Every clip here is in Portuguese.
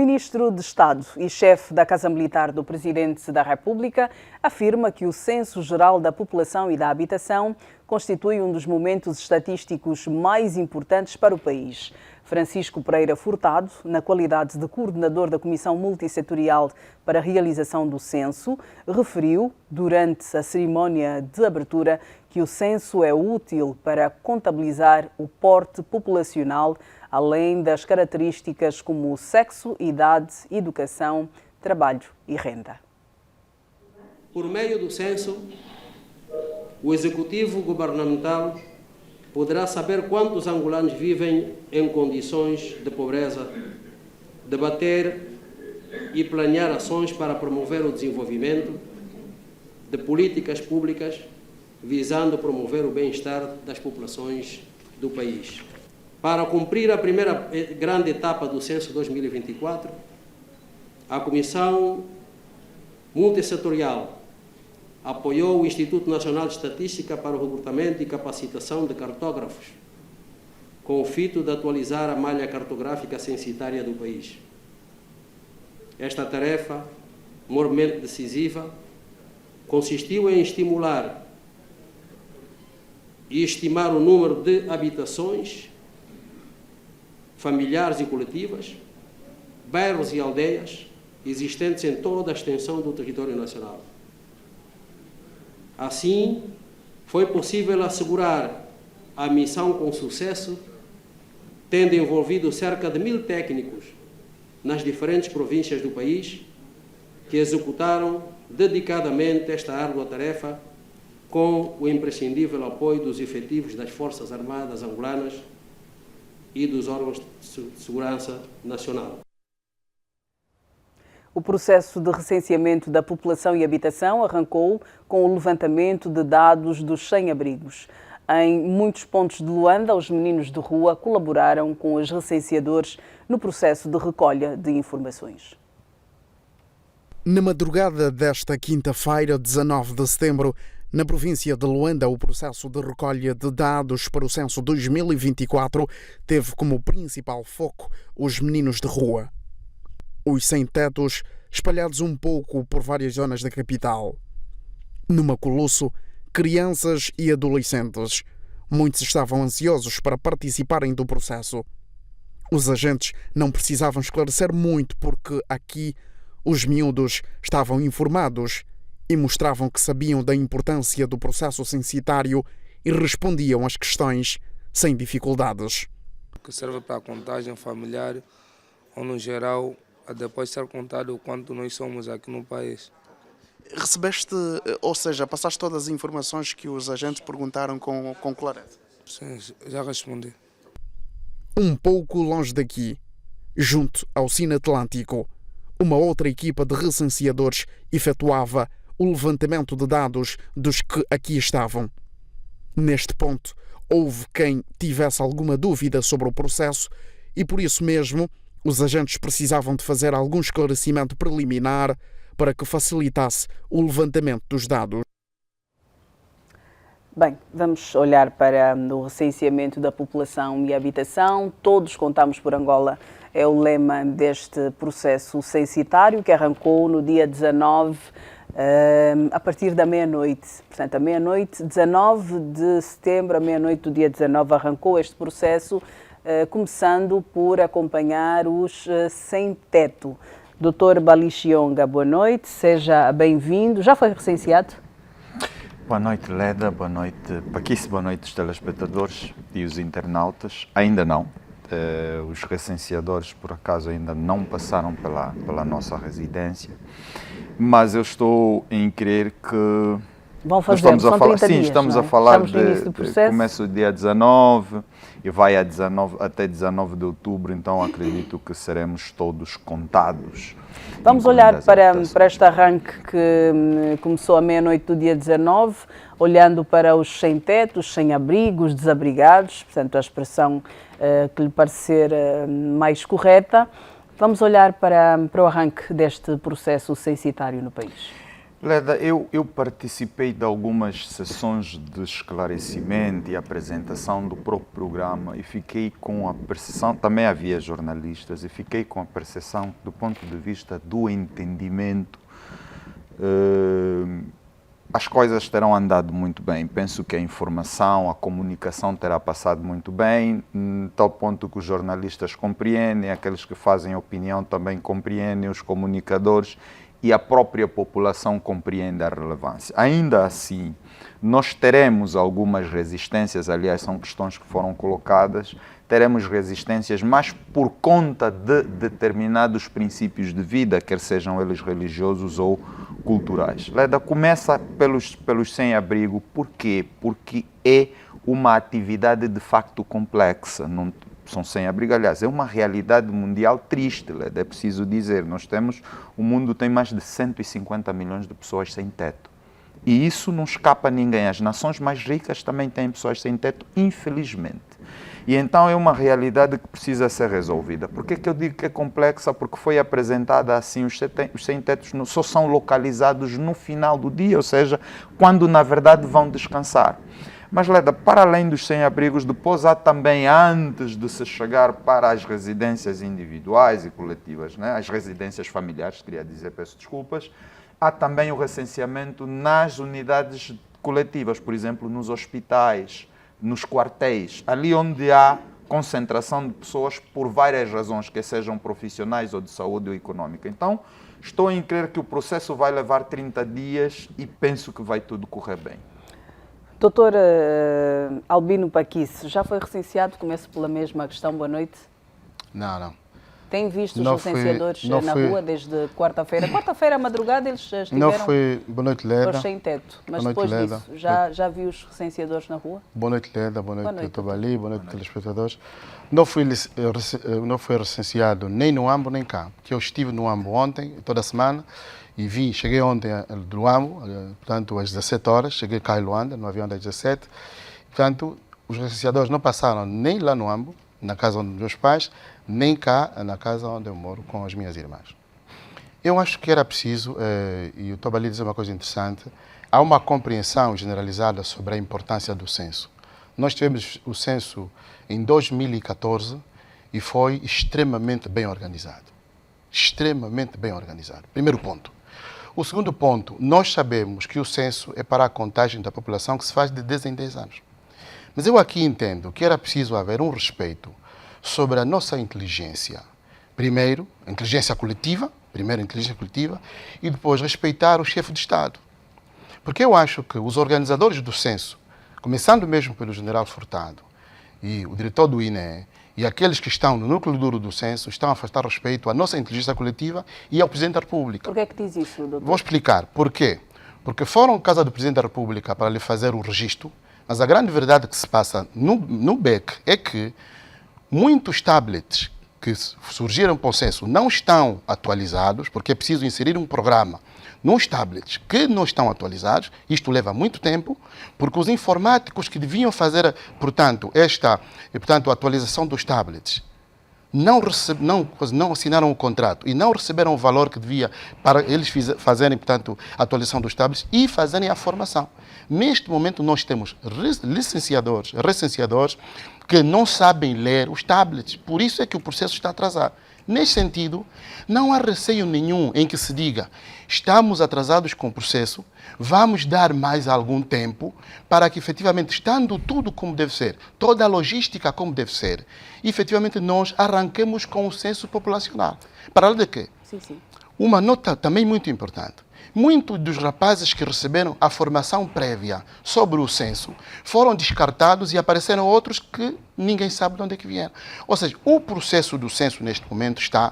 Ministro de Estado e chefe da Casa Militar do Presidente da República afirma que o Censo Geral da População e da Habitação constitui um dos momentos estatísticos mais importantes para o país. Francisco Pereira Furtado, na qualidade de coordenador da Comissão Multissetorial para a realização do censo, referiu, durante a cerimónia de abertura, que o censo é útil para contabilizar o porte populacional, além das características como sexo, idade, educação, trabalho e renda. Por meio do censo, o Executivo Governamental poderá saber quantos angolanos vivem em condições de pobreza, debater e planear ações para promover o desenvolvimento de políticas públicas visando promover o bem-estar das populações do país. Para cumprir a primeira grande etapa do Censo 2024, a Comissão Multissetorial apoiou o Instituto Nacional de Estatística para o recrutamento e capacitação de cartógrafos, com o fito de atualizar a malha cartográfica censitária do país. Esta tarefa, mormente decisiva, consistiu em estimular e estimar o número de habitações familiares e coletivas, bairros e aldeias existentes em toda a extensão do território nacional. Assim, foi possível assegurar a missão com sucesso, tendo envolvido cerca de 1.000 técnicos nas diferentes províncias do país, que executaram dedicadamente esta árdua tarefa com o imprescindível apoio dos efetivos das Forças Armadas angolanas e dos órgãos de segurança nacional. O processo de recenseamento da população e habitação arrancou com o levantamento de dados dos sem-abrigos. Em muitos pontos de Luanda, os meninos de rua colaboraram com os recenseadores no processo de recolha de informações. Na madrugada desta quinta-feira, 19 de setembro, na província de Luanda, o processo de recolha de dados para o censo 2024 teve como principal foco os meninos de rua. Os sem-tetos, espalhados um pouco por várias zonas da capital. No Maculuço, crianças e adolescentes. Muitos estavam ansiosos para participarem do processo. Os agentes não precisavam esclarecer muito porque aqui os miúdos estavam informados e mostravam que sabiam da importância do processo censitário e respondiam às questões sem dificuldades. Que serve para a contagem familiar ou, no geral, a depois ser contado o quanto nós somos aqui no país. Recebeste, ou seja, passaste todas as informações que os agentes perguntaram com clareza? Sim, já respondi. Um pouco longe daqui, junto ao Cine Atlântico, uma outra equipa de recenseadores efetuava o levantamento de dados dos que aqui estavam. Neste ponto, houve quem tivesse alguma dúvida sobre o processo e, por isso mesmo, os agentes precisavam de fazer algum esclarecimento preliminar para que facilitasse o levantamento dos dados. Bem, vamos olhar para o recenseamento da população e habitação. Todos contamos por Angola é o lema deste processo censitário que arrancou no dia 19, a partir da meia-noite. Portanto, à meia-noite, 19 de setembro, à meia-noite do dia 19, arrancou este processo, começando por acompanhar os sem-teto. Dr. Balixionga, boa noite, seja bem-vindo. Já foi recenseado? Boa noite, Leda, boa noite, Paquice, boa noite, os telespectadores e os internautas. Ainda não. Os recenseadores, por acaso, ainda não passaram pela nossa residência, mas eu estou em crer que vão fazer, são 30 dias, estamos não é? a falar Estamos de começo dia 19 e vai até 19 de outubro, então acredito que seremos todos contados. Vamos olhar para este arranque que começou à meia-noite do dia 19, olhando para os sem-teto, os sem-abrigo, os desabrigados, portanto a expressão que lhe parecer mais correta. Vamos olhar para o arranque deste processo censitário no país. Leda, eu participei de algumas sessões de esclarecimento e apresentação do próprio programa e fiquei com a percepção, também havia jornalistas, e fiquei com a percepção do ponto de vista do entendimento. As coisas terão andado muito bem. Penso que a informação, a comunicação terá passado muito bem, tal ponto que os jornalistas compreendem, aqueles que fazem opinião também compreendem, os comunicadores e a própria população compreende a relevância. Ainda assim, nós teremos algumas resistências, aliás, são questões que foram colocadas, teremos resistências, mas por conta de determinados princípios de vida, quer sejam eles religiosos ou culturais. Leda, começa pelos sem-abrigo. Por quê? Porque é uma atividade de facto complexa. Não são sem-abrigo, aliás, é uma realidade mundial triste, Leda, é preciso dizer. O mundo tem mais de 150 milhões de pessoas sem teto. E isso não escapa a ninguém. As nações mais ricas também têm pessoas sem teto, infelizmente. E então é uma realidade que precisa ser resolvida. Por que eu digo que é complexa? Porque foi apresentada assim, os sem-tetos só são localizados no final do dia, ou seja, quando na verdade vão descansar. Mas, Leda, para além dos sem-abrigos, depois há também, antes de se chegar para as residências individuais e coletivas, né? As residências familiares, queria dizer, peço desculpas, há também o recenseamento nas unidades coletivas, por exemplo, nos hospitais, nos quartéis, ali onde há concentração de pessoas por várias razões, que sejam profissionais ou de saúde ou económica. Então, estou em crer que o processo vai levar 30 dias e penso que vai tudo correr bem. Doutor Albino Paquice, já foi recenseado? Começo pela mesma questão. Boa noite. Não. Tem visto os recenseadores na rua desde quarta-feira? Quarta-feira à madrugada eles estiveram... Não foi... Boa noite, Leda. Sem teto. Mas boa depois noite, disso, já viu os recenseadores na rua? Boa noite, Leda. Boa noite, doutor Bali. Boa noite, telespectadores. Não foi recenseado nem no Ambo, nem cá. Porque eu estive no Ambo ontem, toda a semana, e cheguei ontem do Luambo, portanto, às 17 horas, cheguei cá em Luanda, no avião das 17. Portanto, os recenseadores não passaram nem lá no Ambo, na casa dos meus pais, nem cá, na casa onde eu moro com as minhas irmãs. Eu acho que era preciso, e o Tobali diz uma coisa interessante, há uma compreensão generalizada sobre a importância do censo. Nós tivemos o censo em 2014 e foi extremamente bem organizado. Extremamente bem organizado. Primeiro ponto. O segundo ponto, nós sabemos que o censo é para a contagem da população que se faz de 10 em 10 anos. Mas eu aqui entendo que era preciso haver um respeito sobre a nossa inteligência. Primeiro, a inteligência coletiva, e depois respeitar o chefe de Estado. Porque eu acho que os organizadores do censo, começando mesmo pelo general Furtado e o diretor do INE, e aqueles que estão no núcleo duro do censo estão a afastar respeito à nossa inteligência coletiva e ao Presidente da República. Por que é que diz isso, doutor? Vou explicar. Por quê? Porque foram à casa do Presidente da República para lhe fazer o registro, mas a grande verdade que se passa no BEC é que muitos tablets que surgiram para o censo não estão atualizados, porque é preciso inserir um programa nos tablets que não estão atualizados. Isto leva muito tempo, porque os informáticos que deviam fazer, portanto, a atualização dos tablets não assinaram o contrato e não receberam o valor que devia para eles fazerem, portanto, a atualização dos tablets e fazerem a formação. Neste momento, nós temos recenseadores que não sabem ler os tablets. Por isso é que o processo está atrasado. Neste sentido, não há receio nenhum em que se diga estamos atrasados com o processo, vamos dar mais algum tempo para que, efetivamente, estando tudo como deve ser, toda a logística como deve ser, efetivamente nós arranquemos com o censo populacional. Para além de quê? Sim. Uma nota também muito importante. Muitos dos rapazes que receberam a formação prévia sobre o censo foram descartados e apareceram outros que ninguém sabe de onde é que vieram. Ou seja, o processo do censo neste momento está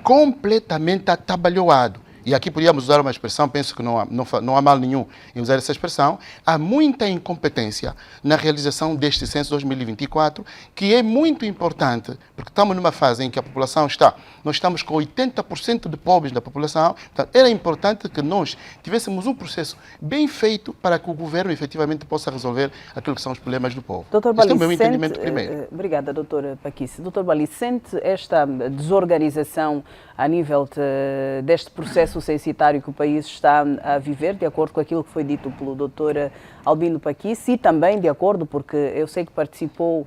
completamente atabalhoado. E aqui podíamos usar uma expressão, penso que não há mal nenhum em usar essa expressão, há muita incompetência na realização deste censo 2024, que é muito importante, porque estamos numa fase em que a população nós estamos com 80% de pobres da população, portanto, era importante que nós tivéssemos um processo bem feito para que o governo efetivamente possa resolver aquilo que são os problemas do povo. Dr. Bali, este é o meu entendimento primeiro. Obrigada, doutora Paquice. Dr. Bali, sente esta desorganização a nível deste processo processo censitário que o país está a viver, de acordo com aquilo que foi dito pelo Dr. Albino Paquice, e também de acordo, porque eu sei que participou,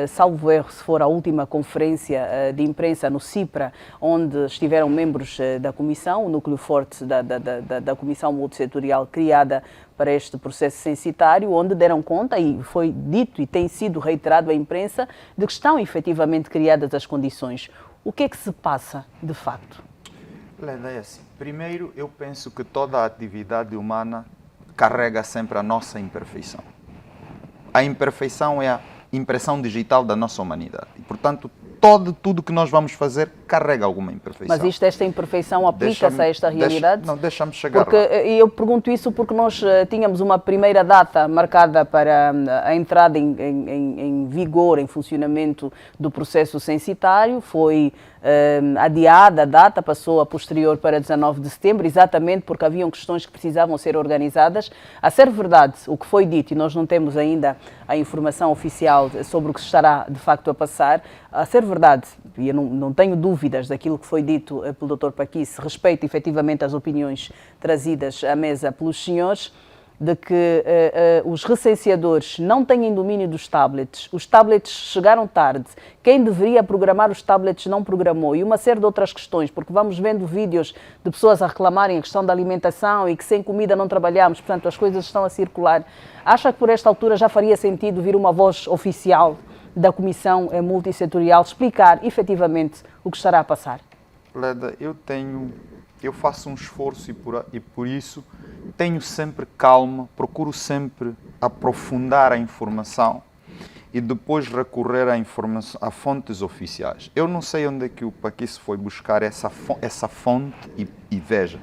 salvo erro, se for a última conferência de imprensa no CIPRA, onde estiveram membros da comissão, o núcleo forte da comissão multissetorial criada para este processo censitário, onde deram conta, e foi dito e tem sido reiterado à imprensa, de que estão efetivamente criadas as condições. O que é que se passa, de facto? Leda, é assim. Primeiro, eu penso que toda a atividade humana carrega sempre a nossa imperfeição. A imperfeição é a impressão digital da nossa humanidade. E, portanto, tudo que nós vamos fazer carrega alguma imperfeição. Mas esta imperfeição aplica-se a esta realidade? Não, deixa-me chegar porque, lá. Eu pergunto isso porque nós tínhamos uma primeira data marcada para a entrada em vigor, em funcionamento do processo censitário. Foi adiada a data, passou a posterior para 19 de setembro, exatamente porque haviam questões que precisavam ser organizadas. A ser verdade, o que foi dito, e nós não temos ainda a informação oficial sobre o que se estará de facto a passar, a ser verdade, e eu não tenho dúvidas daquilo que foi dito pelo Dr. Paquice, respeito efetivamente às opiniões trazidas à mesa pelos senhores, de que os recenseadores não têm domínio dos tablets, os tablets chegaram tarde, quem deveria programar os tablets não programou, e uma série de outras questões, porque vamos vendo vídeos de pessoas a reclamarem a questão da alimentação e que sem comida não trabalhamos, portanto as coisas estão a circular. Acha que por esta altura já faria sentido vir uma voz oficial da Comissão Multissetorial explicar efetivamente o que estará a passar? Leda, eu faço um esforço e por isso tenho sempre calma, procuro sempre aprofundar a informação e depois recorrer a fontes oficiais. Eu não sei onde é que o Paquice foi buscar essa fonte e veja,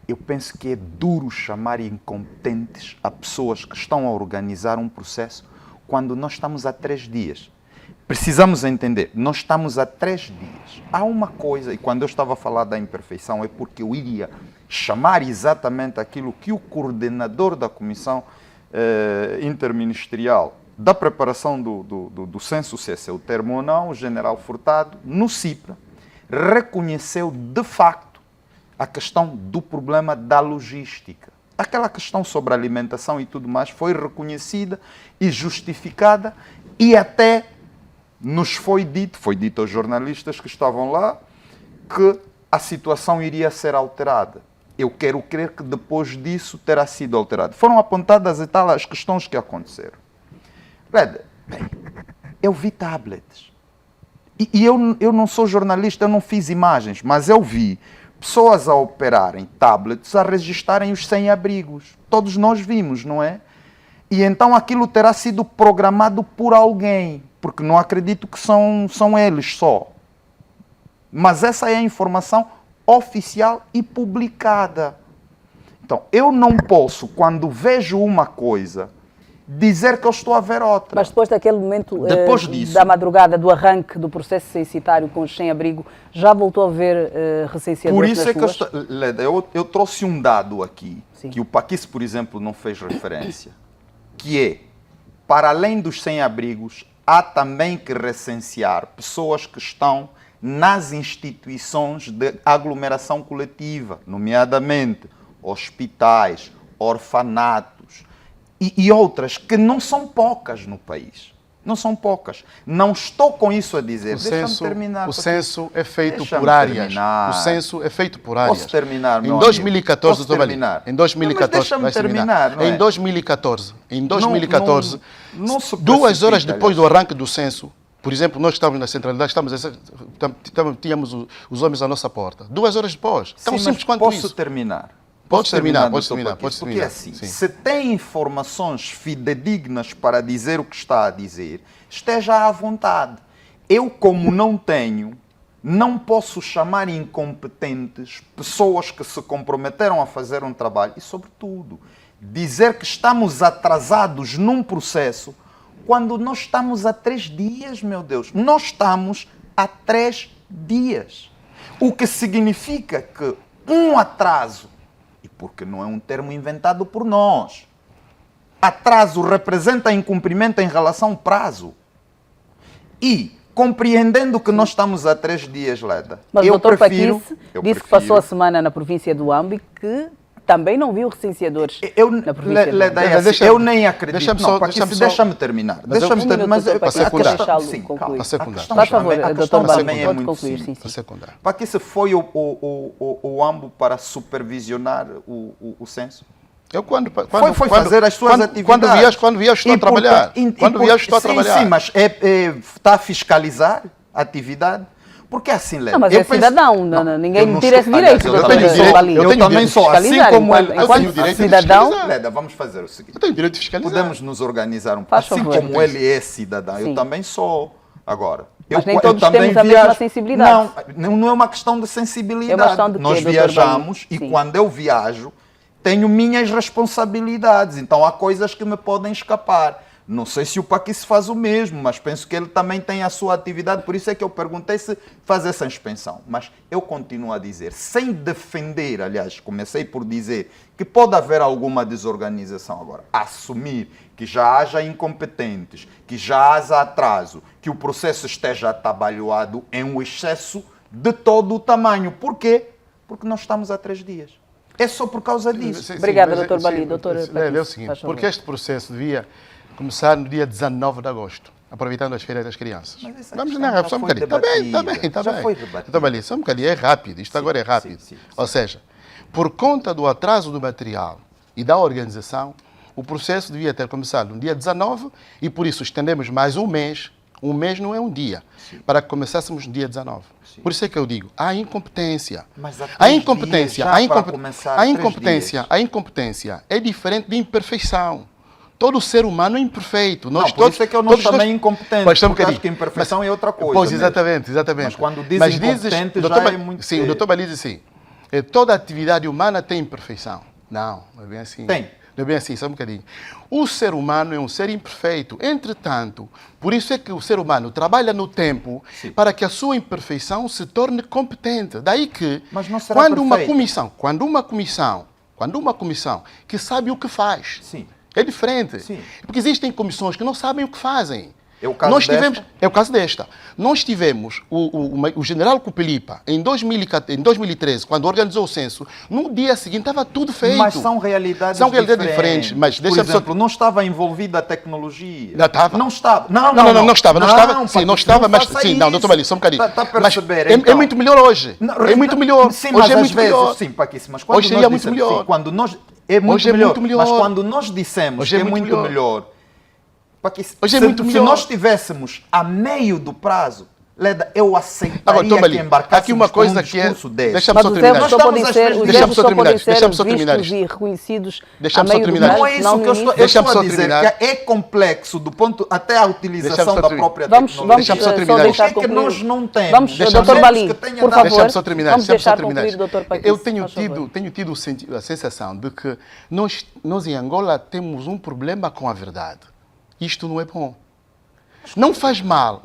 eu penso que é duro chamar incompetentes a pessoas que estão a organizar um processo quando nós estamos há 3 dias. Precisamos entender, nós estamos há 3 dias. Há uma coisa, e quando eu estava a falar da imperfeição, é porque eu iria chamar exatamente aquilo que o coordenador da Comissão Interministerial da preparação do censo, se esse é o termo ou não, o general Furtado, no CIPRA, reconheceu de facto a questão do problema da logística. Aquela questão sobre a alimentação e tudo mais foi reconhecida e justificada e até nos foi dito aos jornalistas que estavam lá, que a situação iria ser alterada. Eu quero crer que depois disso terá sido alterado. Foram apontadas e tal as questões que aconteceram. Eu vi tablets. E eu não sou jornalista, eu não fiz imagens, mas eu vi pessoas a operarem tablets, a registarem os sem-abrigos. Todos nós vimos, não é? E então aquilo terá sido programado por alguém, porque não acredito que são eles só. Mas essa é a informação oficial e publicada. Então, eu não posso, quando vejo uma coisa, dizer que eu estou a ver outra. Mas depois daquele momento disso, da madrugada, do arranque do processo censitário com os sem-abrigo, já voltou a haver recenseadores nas ruas? Por isso é que eu trouxe um dado aqui, Sim. que o Paquice, por exemplo, não fez referência, que é, para além dos sem-abrigos, há também que recensear pessoas que estão nas instituições de aglomeração coletiva, nomeadamente hospitais, orfanatos e outras que não são poucas no país. Não são poucas. Não estou com isso a dizer. Deixa-me terminar. O censo é feito por áreas. O censo é feito por áreas. Posso terminar, meu Em 2014, amigo? Posso terminar? Em 2014, deixa-me terminar. Não é? Em 2014, não se 2 horas precipita, depois do arranque do censo, por exemplo, nós estávamos na centralidade, tínhamos os homens à nossa porta. 2 horas depois. Tão simples quanto isso. Posso terminar? Pode terminar. Porque é assim, se tem informações fidedignas para dizer o que está a dizer, esteja à vontade. Eu, como não tenho, não posso chamar incompetentes pessoas que se comprometeram a fazer um trabalho e, sobretudo, dizer que estamos atrasados num processo quando nós estamos há 3 dias, meu Deus. Nós estamos há 3 dias. O que significa que um atraso, e porque não é um termo inventado por nós, atraso representa incumprimento em relação ao prazo. E compreendendo que nós estamos há 3 dias, Leda. Mas o Dr. Paquice disse prefiro que passou a semana na província do Ambo e que também não viu recenseadores na província do Leda, Ambo. eu nem acredito. Deixa-me terminar. Deixa-me terminar. Mas Para secundar. sim, concluir. Para secundar. Faz favor, Dr. Bali, também é pode muito concluir. Sim, Para sim. secundar. Paquice foi o Ambo para supervisionar o censo? Eu quando Foi fazer as suas atividades. Quando viajo estou a trabalhar. Quando viajo estou a trabalhar. Sim, mas está a fiscalizar a atividade? Porque é assim, Leda. Não, mas é cidadão, ninguém me tira esse direito, Eu Dr. tenho direito, Bali. eu também sou, assim como ele. Eu tenho direito de cidadão. fiscalizar. Leda, vamos fazer o seguinte. Eu tenho direito de fiscalizar. Podemos nos organizar um pouco. Faz Assim favor. como ele é cidadão, Sim. eu também sou. Agora, Mas nem todos temos a mesma sensibilidade. Não é uma questão de sensibilidade. É uma questão de quê, Nós Dr. viajamos Bali? e Sim. quando eu viajo, tenho minhas responsabilidades. Então há coisas que me podem escapar. Não sei se o Paquice faz o mesmo, mas penso que ele também tem a sua atividade. Por isso é que eu perguntei se faz essa inspeção. Mas eu continuo a dizer, sem defender, aliás, comecei por dizer que pode haver alguma desorganização agora. Assumir que já haja incompetentes, que já haja atraso, que o processo esteja atabalhoado é um excesso de todo o tamanho. Por quê? Porque nós estamos há 3 dias. É só por causa disso. Obrigada, mas Dr. Bali. sim, Doutora é o Paquice, seguinte, faz favor. porque este processo devia começar no dia 19 de agosto, aproveitando as férias das crianças. Mas essa Vamos questão lá, já só um foi bocadinho. Está bem. Já foi debatida. Doutor Bali, só um bocadinho, é rápido, isto agora é rápido. sim. Ou seja, por conta do atraso do material e da organização, o processo devia ter começado no dia 19 e por isso estendemos mais um mês. Um mês não é um dia, para que começássemos no dia 19. Por isso é que eu digo, há incompetência. Mas há A 3 incompetência, dias já a para incompe- começar, a 3 incompetência, dias. a incompetência é diferente de imperfeição. Todo ser humano é imperfeito. Não, por isso é que eu não chamei incompetente, Pois, só um porque acho bocadinho. que imperfeição é outra coisa Pois, mesmo. exatamente. Mas quando diz incompetente, já é muito Sim, o sério. doutor Bali diz assim, toda atividade humana tem imperfeição. Não é bem assim. Tem. Não é bem assim, só um bocadinho. O ser humano é um ser imperfeito. Entretanto, por isso é que o ser humano trabalha no tempo para que a sua imperfeição se torne competente. Daí que, Mas não será quando uma perfeita. comissão que sabe o que faz, Sim. é diferente. Sim. Porque existem comissões que não sabem o que fazem. É o caso desta? É o caso desta. Nós tivemos o general Cupelipa em 2013, quando organizou o censo, no dia seguinte estava tudo feito. Mas são realidades diferentes. Mas Por deixa-me só- exemplo, não estava envolvida a tecnologia. Não estava. Não estava. Não estava. Sim, não estava, mas sim, não, doutor Bali, só um bocadinho. Está a Mas perceber, é então. muito melhor hoje. É muito melhor. Sim, Hoje mas é às muito vezes, melhor. sim, Paquice, mas quando Hoje nós seria muito dissemos, melhor. sim, quando nós é muito Hoje é melhor, muito melhor. mas quando nós dissemos Hoje que é é muito muito melhor, Paquice, Hoje é se, muito se melhor. nós estivéssemos a meio do prazo, Leda, eu aceitaria Agora, doutor que Bali, embarcássemos aqui uma coisa com um que é... discurso desse. Deixa-me Mas só os terminar. erros isto. só podem ser, os Deixa-me erros só só terminar podem isto. ser Deixa-me só terminar vistos isto. e reconhecidos a Deixa-me só meio do terminar prazo, Não é isso não que no eu estou, início. eu Deixa-me estou a só dizer, terminar. que é complexo do ponto até a utilização Deixa-me só da terminar. própria Vamos tecnologia. Deixa-me só só terminar deixar isto. O que é que concluir. nós não temos? Vamos, Deixa-me Dr. ver Bali, que tenha por dado. favor. Deixa-me só terminar. Vamos deixa-me só deixar terminar. concluir, Dr. Paquice. Eu tenho faz favor. tido a sensação de que nós em Angola temos um problema com a verdade. Isto não é bom. Não faz mal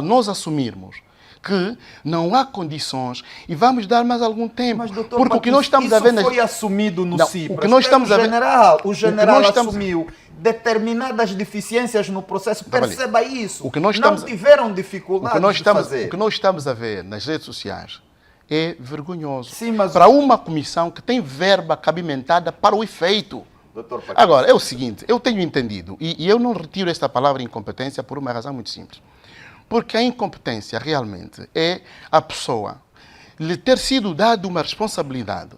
nós assumirmos que não há condições e vamos dar mais algum tempo. Mas, doutor, porque o que nós estamos isso a ver... foi assumido no Não, CIPRAS. o que nós estamos a ver... O general nós estamos- assumiu determinadas deficiências no processo. Tá, Perceba isso. O que nós não estamos- tiveram O dificuldade que, nós de estamos, fazer. o que nós estamos a ver nas redes sociais é vergonhoso. Sim, mas- Para uma comissão que tem verba cabimentada para o efeito. Doutor Paquice. Agora, é o seguinte, eu tenho entendido, e eu não retiro esta palavra incompetência por uma razão muito simples. Porque a incompetência realmente é a pessoa lhe ter sido dado uma responsabilidade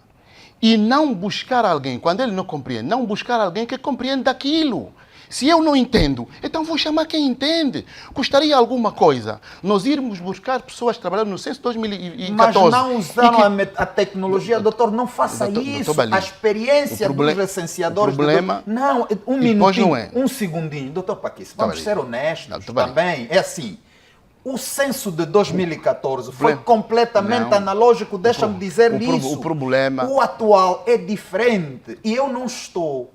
e não buscar alguém, quando ele não compreende, não buscar alguém que compreende daquilo. Se eu não entendo, então vou chamar quem entende. Custaria alguma coisa nós irmos buscar pessoas trabalhando no censo 2014. Mas não usaram e que- a tecnologia, doutor, não faça Doutor isso. Bali, A experiência o proble- dos recenseadores... o problema- Não, um E minutinho, depois não é. um segundinho. Doutor Paquice, vamos Bali. ser honestos Doutor Bali. também. É assim, o censo de 2014 foi problema- completamente Não. analógico, deixa-me dizer-lhe isso. o problema- O atual é diferente e eu não estou...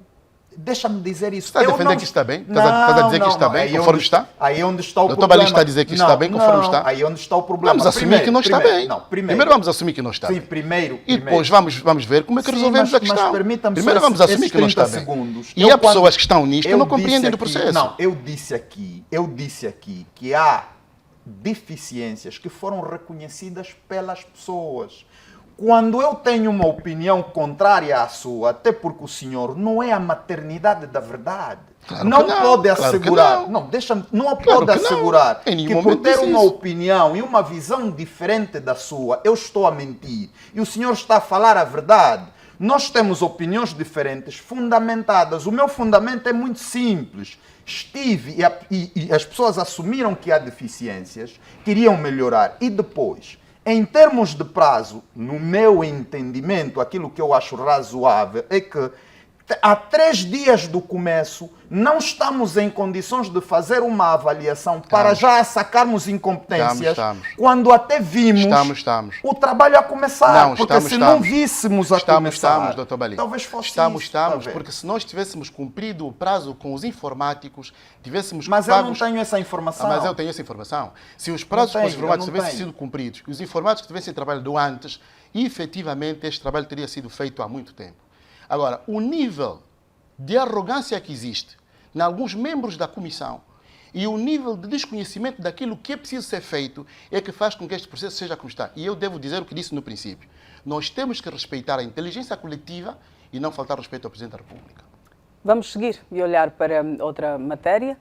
Deixa-me dizer isso. Está a Eu defender não- que está bem? Estás a dizer que está bem, Aí conforme onde- está? Aí onde está o Doutor problema. Bali está a dizer que está Não, bem, conforme não, está? Aí onde está o problema. Vamos assumir que não está bem. Não, primeiro vamos assumir que não está Sim, bem. primeiro. E depois vamos ver como é que Sim, resolvemos mas- a questão. mas permita-me Primeiro só vamos esses assumir que não está 30 bem. segundos. E Eu há pessoas quando- que estão nisto que eu não compreendem disse o aqui- processo. Não, eu disse aqui que há deficiências que foram reconhecidas pelas pessoas. Quando eu tenho uma opinião contrária à sua, até porque o senhor não é a maternidade da verdade, Claro não que não, pode claro que assegurar, não. não, deixa, não Claro pode que não. assegurar Em nenhum que por momento ter disse uma isso. opinião e uma visão diferente da sua, eu estou a mentir. E o senhor está a falar a verdade. Nós temos opiniões diferentes, fundamentadas. O meu fundamento é muito simples. Estive e as pessoas assumiram que há deficiências, queriam melhorar. E depois, em termos de prazo, no meu entendimento, aquilo que eu acho razoável é que há 3 dias do começo não estamos em condições de fazer uma avaliação para já sacarmos incompetências, Estamos. quando até vimos Estamos. o trabalho a começar. Não, porque estamos, se não víssemos a começar, Estamos, doutor Bali. talvez fosse Estamos, isso, tá vendo? porque se nós tivéssemos cumprido o prazo com os informáticos, tivéssemos Mas pagos... eu não tenho essa informação. Mas eu tenho essa informação. Se os prazos com os informáticos eu não tivessem tenho. sido cumpridos e os informáticos tivessem trabalhado antes, efetivamente este trabalho teria sido feito há muito tempo. Agora, o nível de arrogância que existe em alguns membros da comissão e o nível de desconhecimento daquilo que é preciso ser feito é que faz com que este processo seja como está. E eu devo dizer o que disse no princípio. Nós temos que respeitar a inteligência coletiva e não faltar respeito ao Presidente da República. Vamos seguir e olhar para outra matéria.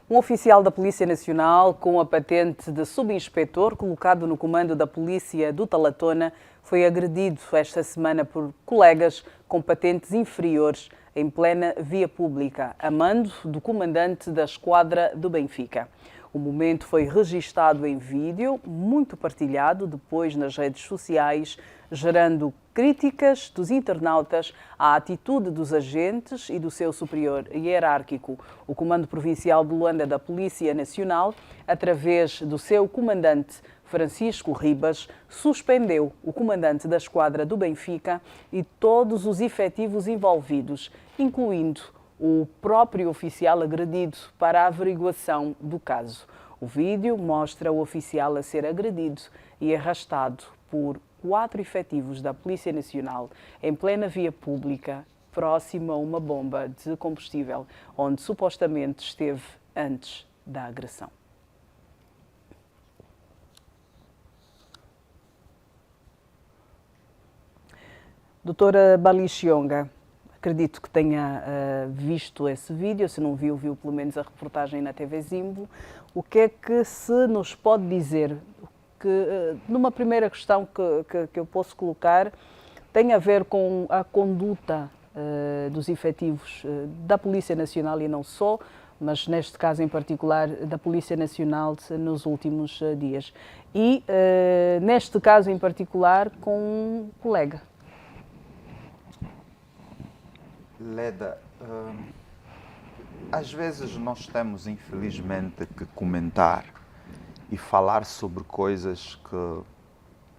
Um oficial da Polícia Nacional com a patente de subinspetor, colocado no comando da Polícia do Talatona, foi agredido esta semana por colegas com patentes inferiores em plena via pública, a mando do comandante da esquadra do Benfica. O momento foi registado em vídeo, muito partilhado depois nas redes sociais, gerando críticas dos internautas à atitude dos agentes e do seu superior hierárquico. O Comando Provincial de Luanda da Polícia Nacional, através do seu comandante Francisco Ribas, suspendeu o comandante da esquadra do Benfica e todos os efetivos envolvidos, incluindo o próprio oficial agredido, para a averiguação do caso. O vídeo mostra o oficial a ser agredido e arrastado por 4 efetivos da Polícia Nacional em plena via pública, próximo a uma bomba de combustível, onde supostamente esteve antes da agressão. Doutora Bali Chionga, acredito que tenha visto esse vídeo, se não viu, viu pelo menos a reportagem na TV Zimbo. O que é que se nos pode dizer? Que, numa primeira questão que eu posso colocar, tem a ver com a conduta dos efetivos da Polícia Nacional e não só, mas neste caso em particular da Polícia Nacional nos últimos dias. E neste caso em particular com um colega. Leda, às vezes nós temos, infelizmente, que comentar e falar sobre coisas que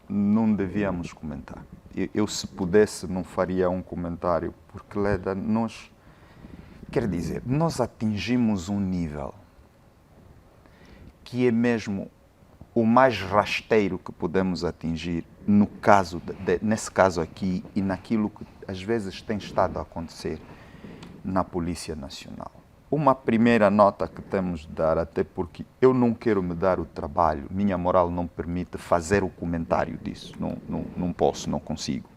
não devíamos comentar. Eu se pudesse, não faria um comentário, porque, Leda, nós atingimos um nível que é mesmo o mais rasteiro que podemos atingir no caso, nesse caso aqui e naquilo que às vezes tem estado a acontecer na Polícia Nacional. Uma primeira nota que temos de dar, até porque eu não quero me dar o trabalho, minha moral não permite fazer o comentário disso, não posso, não consigo.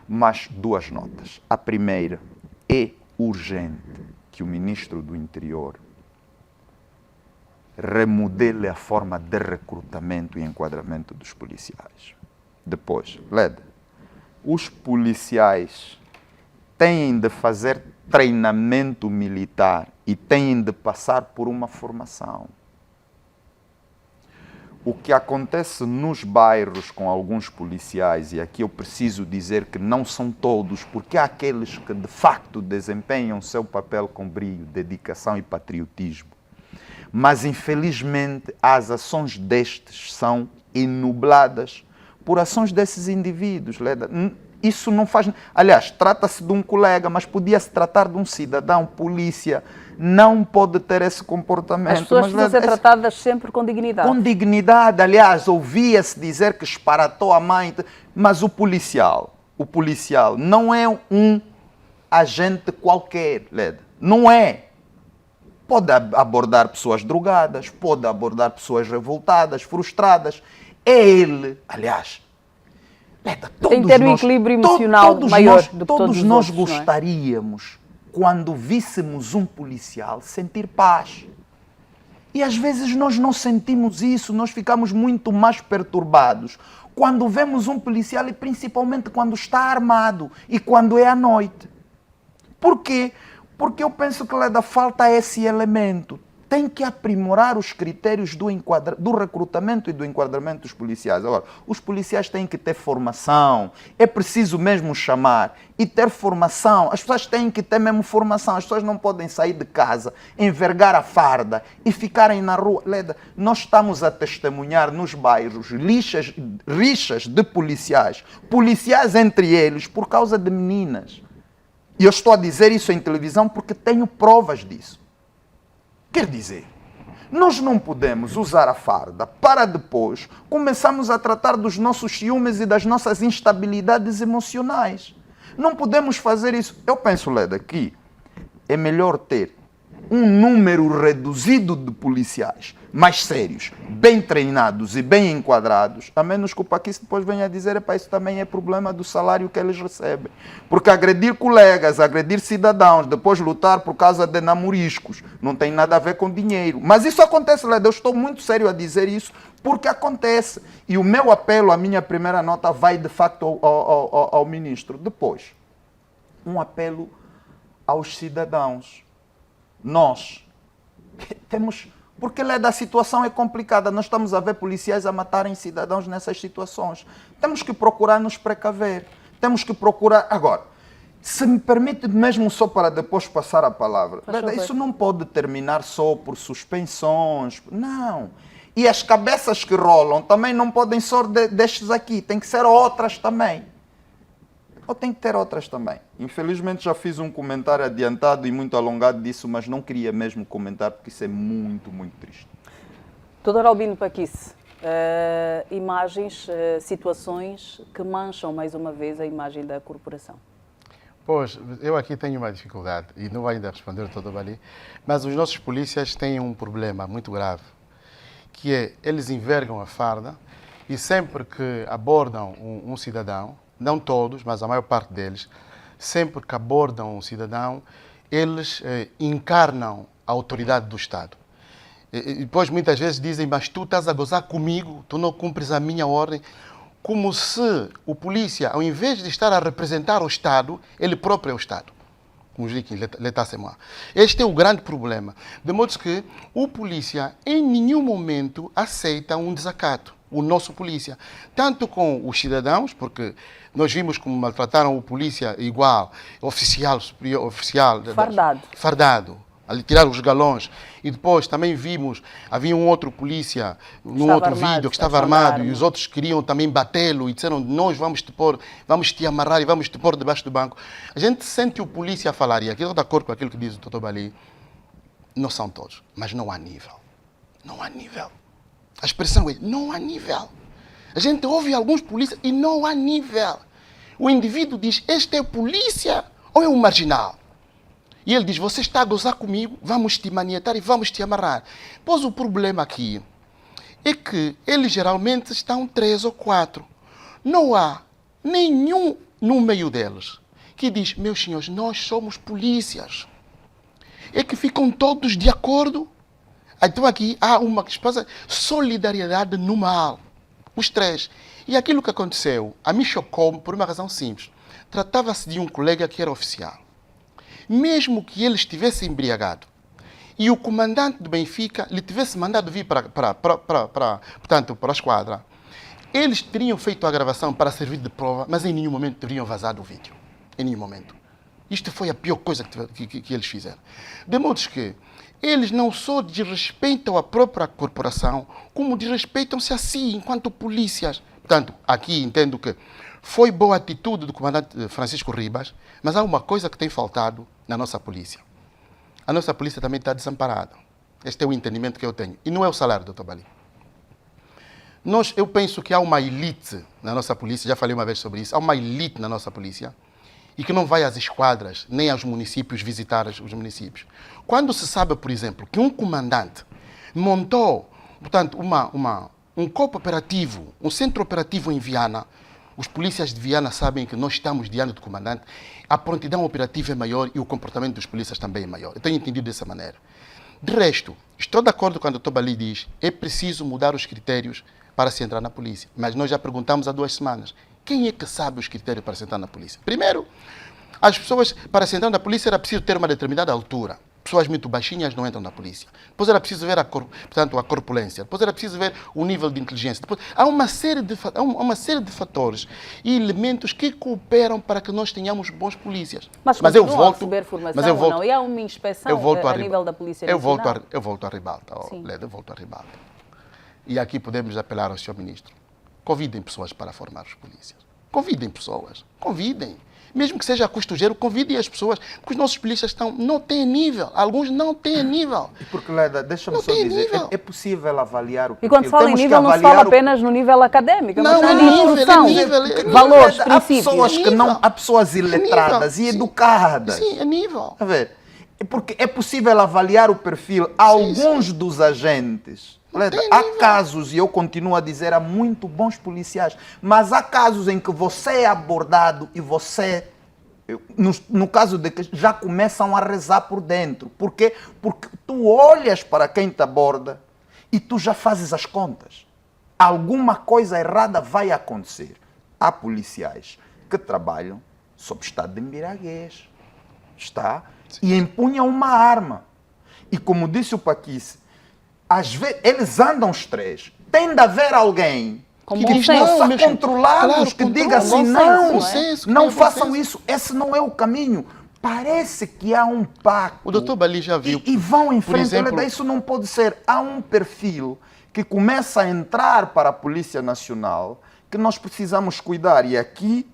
Mas 2 notas. A primeira, é urgente que o Ministro do Interior remodele a forma de recrutamento e enquadramento dos policiais. Depois, Leda, os policiais têm de fazer treinamento militar e têm de passar por uma formação. O que acontece nos bairros com alguns policiais, e aqui eu preciso dizer que não são todos, porque há aqueles que de facto desempenham seu papel com brio, dedicação e patriotismo. Mas infelizmente as ações destes são enubladas por ações desses indivíduos. Leda. Isso não faz... Aliás, trata-se de um colega, mas podia-se tratar de um cidadão, polícia. Não pode ter esse comportamento. As pessoas precisam ser tratadas sempre com dignidade. Com dignidade. Aliás, ouvia-se dizer que esparatou a mãe. Mas o policial não é um agente qualquer, Leda. Não é. pode abordar pessoas drogadas, pode abordar pessoas revoltadas, frustradas. É ele, aliás, tem que ter um equilíbrio emocional maior do que todos nós outros, gostaríamos, quando víssemos um policial, sentir paz. E às vezes nós não sentimos isso, nós ficamos muito mais perturbados quando vemos um policial e principalmente quando está armado e quando é à noite. Por quê? Porque eu penso que falta esse elemento. Tem que aprimorar os critérios do recrutamento e do enquadramento dos policiais. Agora, os policiais têm que ter formação. É preciso mesmo chamar e ter formação. As pessoas têm que ter mesmo formação. As pessoas não podem sair de casa, envergar a farda e ficarem na rua. Leda, nós estamos a testemunhar nos bairros rixas de policiais entre eles por causa de meninas. E eu estou a dizer isso em televisão porque tenho provas disso. Quer dizer, nós não podemos usar a farda para depois começarmos a tratar dos nossos ciúmes e das nossas instabilidades emocionais. Não podemos fazer isso. Eu penso, Leda, que é melhor ter um número reduzido de policiais mais sérios, bem treinados e bem enquadrados, a menos que o Paquis depois venha a dizer que isso também é problema do salário que eles recebem. Porque agredir colegas, agredir cidadãos, depois lutar por causa de namoriscos, não tem nada a ver com dinheiro. Mas isso acontece, Leda, eu estou muito sério a dizer isso, porque acontece. E o meu apelo, a minha primeira nota, vai de facto ao ministro. Depois, um apelo aos cidadãos. Nós temos... Porque a situação é complicada. Nós estamos a ver policiais a matarem cidadãos nessas situações. Temos que procurar nos precaver. Temos que procurar... Agora, se me permite mesmo só para depois passar a palavra. Isso não pode terminar só por suspensões. Não. E as cabeças que rolam também não podem só destes aqui. Tem que ser outras também. Ou tem que ter outras também. Infelizmente já fiz um comentário adiantado e muito alongado disso, mas não queria mesmo comentar porque isso é muito, muito triste. Dr. Albino Paquis, imagens, situações que mancham mais uma vez a imagem da corporação. Pois, eu aqui tenho uma dificuldade e não vou ainda responder todo ali, mas os nossos polícias têm um problema muito grave, que é eles envergam a farda e sempre que abordam um cidadão, não todos, mas a maior parte deles, sempre que abordam um cidadão, eles encarnam a autoridade do Estado. E depois muitas vezes dizem, mas tu estás a gozar comigo, tu não cumpres a minha ordem, como se o polícia, ao invés de estar a representar o Estado, ele próprio é o Estado. Como diz aqui, l'état-c'est-moi. Este é o grande problema. De modo que o polícia em nenhum momento aceita um desacato. O nosso polícia, tanto com os cidadãos, porque nós vimos como maltrataram o polícia igual, oficial, superior, oficial... Fardado, ali tirar os galões. E depois também vimos, havia um outro polícia, num outro vídeo, que estava armado, e os outros queriam também batê-lo e disseram, nós vamos te amarrar e vamos te pôr debaixo do banco. A gente sente o polícia a falar, e aqui eu estou de acordo com aquilo que diz o Dr. Bali, não são todos, mas não há nível. Não há nível. A expressão é, não há nível. A gente ouve alguns polícias e não há nível. O indivíduo diz, este é polícia ou é um marginal? E ele diz, você está a gozar comigo, vamos te maniatar e vamos te amarrar. Pois o problema aqui é que eles geralmente estão 3 ou 4. Não há nenhum no meio deles que diz, meus senhores, nós somos polícias. É que ficam todos de acordo. Então aqui há uma solidariedade no mal. Os 3. E aquilo que aconteceu, a mim chocou-me por uma razão simples. Tratava-se de um colega que era oficial. Mesmo que ele estivesse embriagado e o comandante do Benfica lhe tivesse mandado vir para a esquadra, eles teriam feito a gravação para servir de prova, mas em nenhum momento teriam vazado o vídeo. Em nenhum momento. Isto foi a pior coisa que eles fizeram. De modo que eles não só desrespeitam a própria corporação, como desrespeitam-se a si, enquanto polícias. Portanto, aqui entendo que foi boa atitude do comandante Francisco Ribas, mas há uma coisa que tem faltado na nossa polícia. A nossa polícia também está desamparada. Este é o entendimento que eu tenho. E não é o salário, Dr. Bali. Eu penso que há uma elite na nossa polícia, já falei uma vez sobre isso, há uma elite na nossa polícia, e que não vai às esquadras, nem aos municípios visitar os municípios. Quando se sabe, por exemplo, que um comandante montou, portanto, um corpo operativo, um centro operativo em Viana, os polícias de Viana sabem que nós estamos diante do comandante, a prontidão operativa é maior e o comportamento dos polícias também é maior. Eu tenho entendido dessa maneira. De resto, estou de acordo quando o Dr. Bali diz é preciso mudar os critérios para se entrar na polícia. Mas nós já perguntamos há 2 semanas. Quem é que sabe os critérios para se entrar na polícia? Primeiro, as pessoas, para se entrar na polícia, era preciso ter uma determinada altura. Pessoas muito baixinhas não entram na polícia. Depois era preciso ver a corpulência. Depois era preciso ver o nível de inteligência. Depois, há uma série de fatores e elementos que cooperam para que nós tenhamos bons polícias. Mas eu volto a receber formação ou não? E há uma inspeção a nível da Polícia Nacional? Eu volto à ribalta, Leda, eu volto à ribalta. E aqui podemos apelar ao Sr. Ministro. Convidem pessoas para formar os polícias. Convidem pessoas. Convidem. Mesmo que seja a custo zero, convidem as pessoas, porque os nossos polícias não têm nível. Alguns não têm nível. E porque, Leda, deixa-me só dizer, é possível avaliar o perfil. E quando se fala em nível, não se fala apenas no nível académico, mas também de instrução, valores, princípios. Há pessoas iletradas e educadas. Sim, é nível. A ver, porque é possível avaliar o perfil. Alguns dos agentes... Há casos, e eu continuo a dizer, há muito bons policiais, mas há casos em que você é abordado e você, no caso de que já começam a rezar por dentro. Por quê? Porque tu olhas para quem te aborda e tu já fazes as contas. Alguma coisa errada vai acontecer. Há policiais que trabalham sob estado de embriaguez, e empunham uma arma. E como disse o Paquice, às vezes, eles andam os 3. Tem de haver alguém que possa controlá-los, que diga assim, não façam isso, esse não é o caminho. Parece que há um pacto. O Dr. Bali já viu. E vão em frente. Exemplo, isso não pode ser. Há um perfil que começa a entrar para a Polícia Nacional que nós precisamos cuidar. E aqui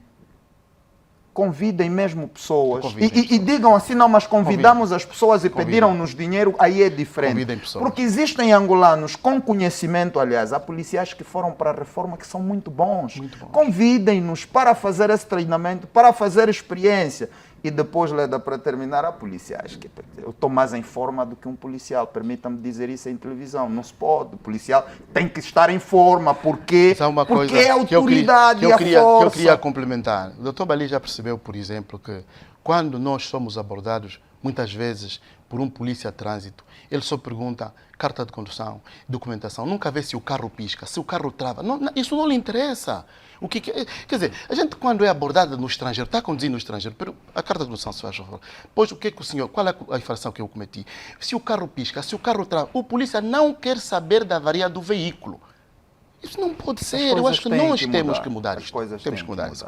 convidem mesmo pessoas. E digam assim, não, mas convidamos as pessoas e pediram-nos dinheiro, aí é diferente. Porque existem angolanos com conhecimento, aliás, há policiais que foram para a reforma que são muito bons. Convidem-nos para fazer esse treinamento, para fazer experiência. E depois, Leda, para terminar, há policiais que eu estou mais em forma do que um policial. Permita-me dizer isso em televisão. Não se pode. O policial tem que estar em forma. Porque é a autoridade e a força. Que eu queria complementar. O Dr. Bali já percebeu, por exemplo, que quando nós somos abordados, muitas vezes, por um polícia de trânsito, ele só pergunta carta de condução, documentação. Nunca vê se o carro pisca, se o carro trava. Isso não lhe interessa. Quer dizer, a gente quando é abordada no estrangeiro, está conduzindo no estrangeiro, pero a carta de condução se faz favor. Pois o que o senhor, qual é a infração que eu cometi? Se o carro pisca, se o carro trava, o polícia não quer saber da avaria do veículo. Isso não pode ser. Eu acho que nós temos que mudar isto. Temos que mudar isso.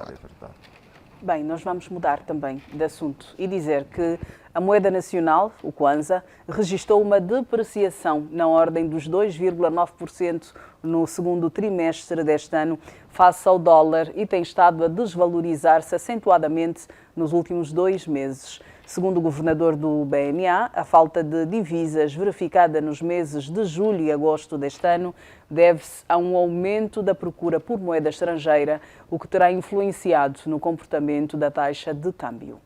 Bem, nós vamos mudar também de assunto e dizer que a moeda nacional, o Kwanza, registrou uma depreciação na ordem dos 2,9% no segundo trimestre deste ano, face ao dólar, e tem estado a desvalorizar-se acentuadamente nos últimos 2 meses. Segundo o governador do BNA, a falta de divisas verificada nos meses de julho e agosto deste ano deve-se a um aumento da procura por moeda estrangeira, o que terá influenciado no comportamento da taxa de câmbio.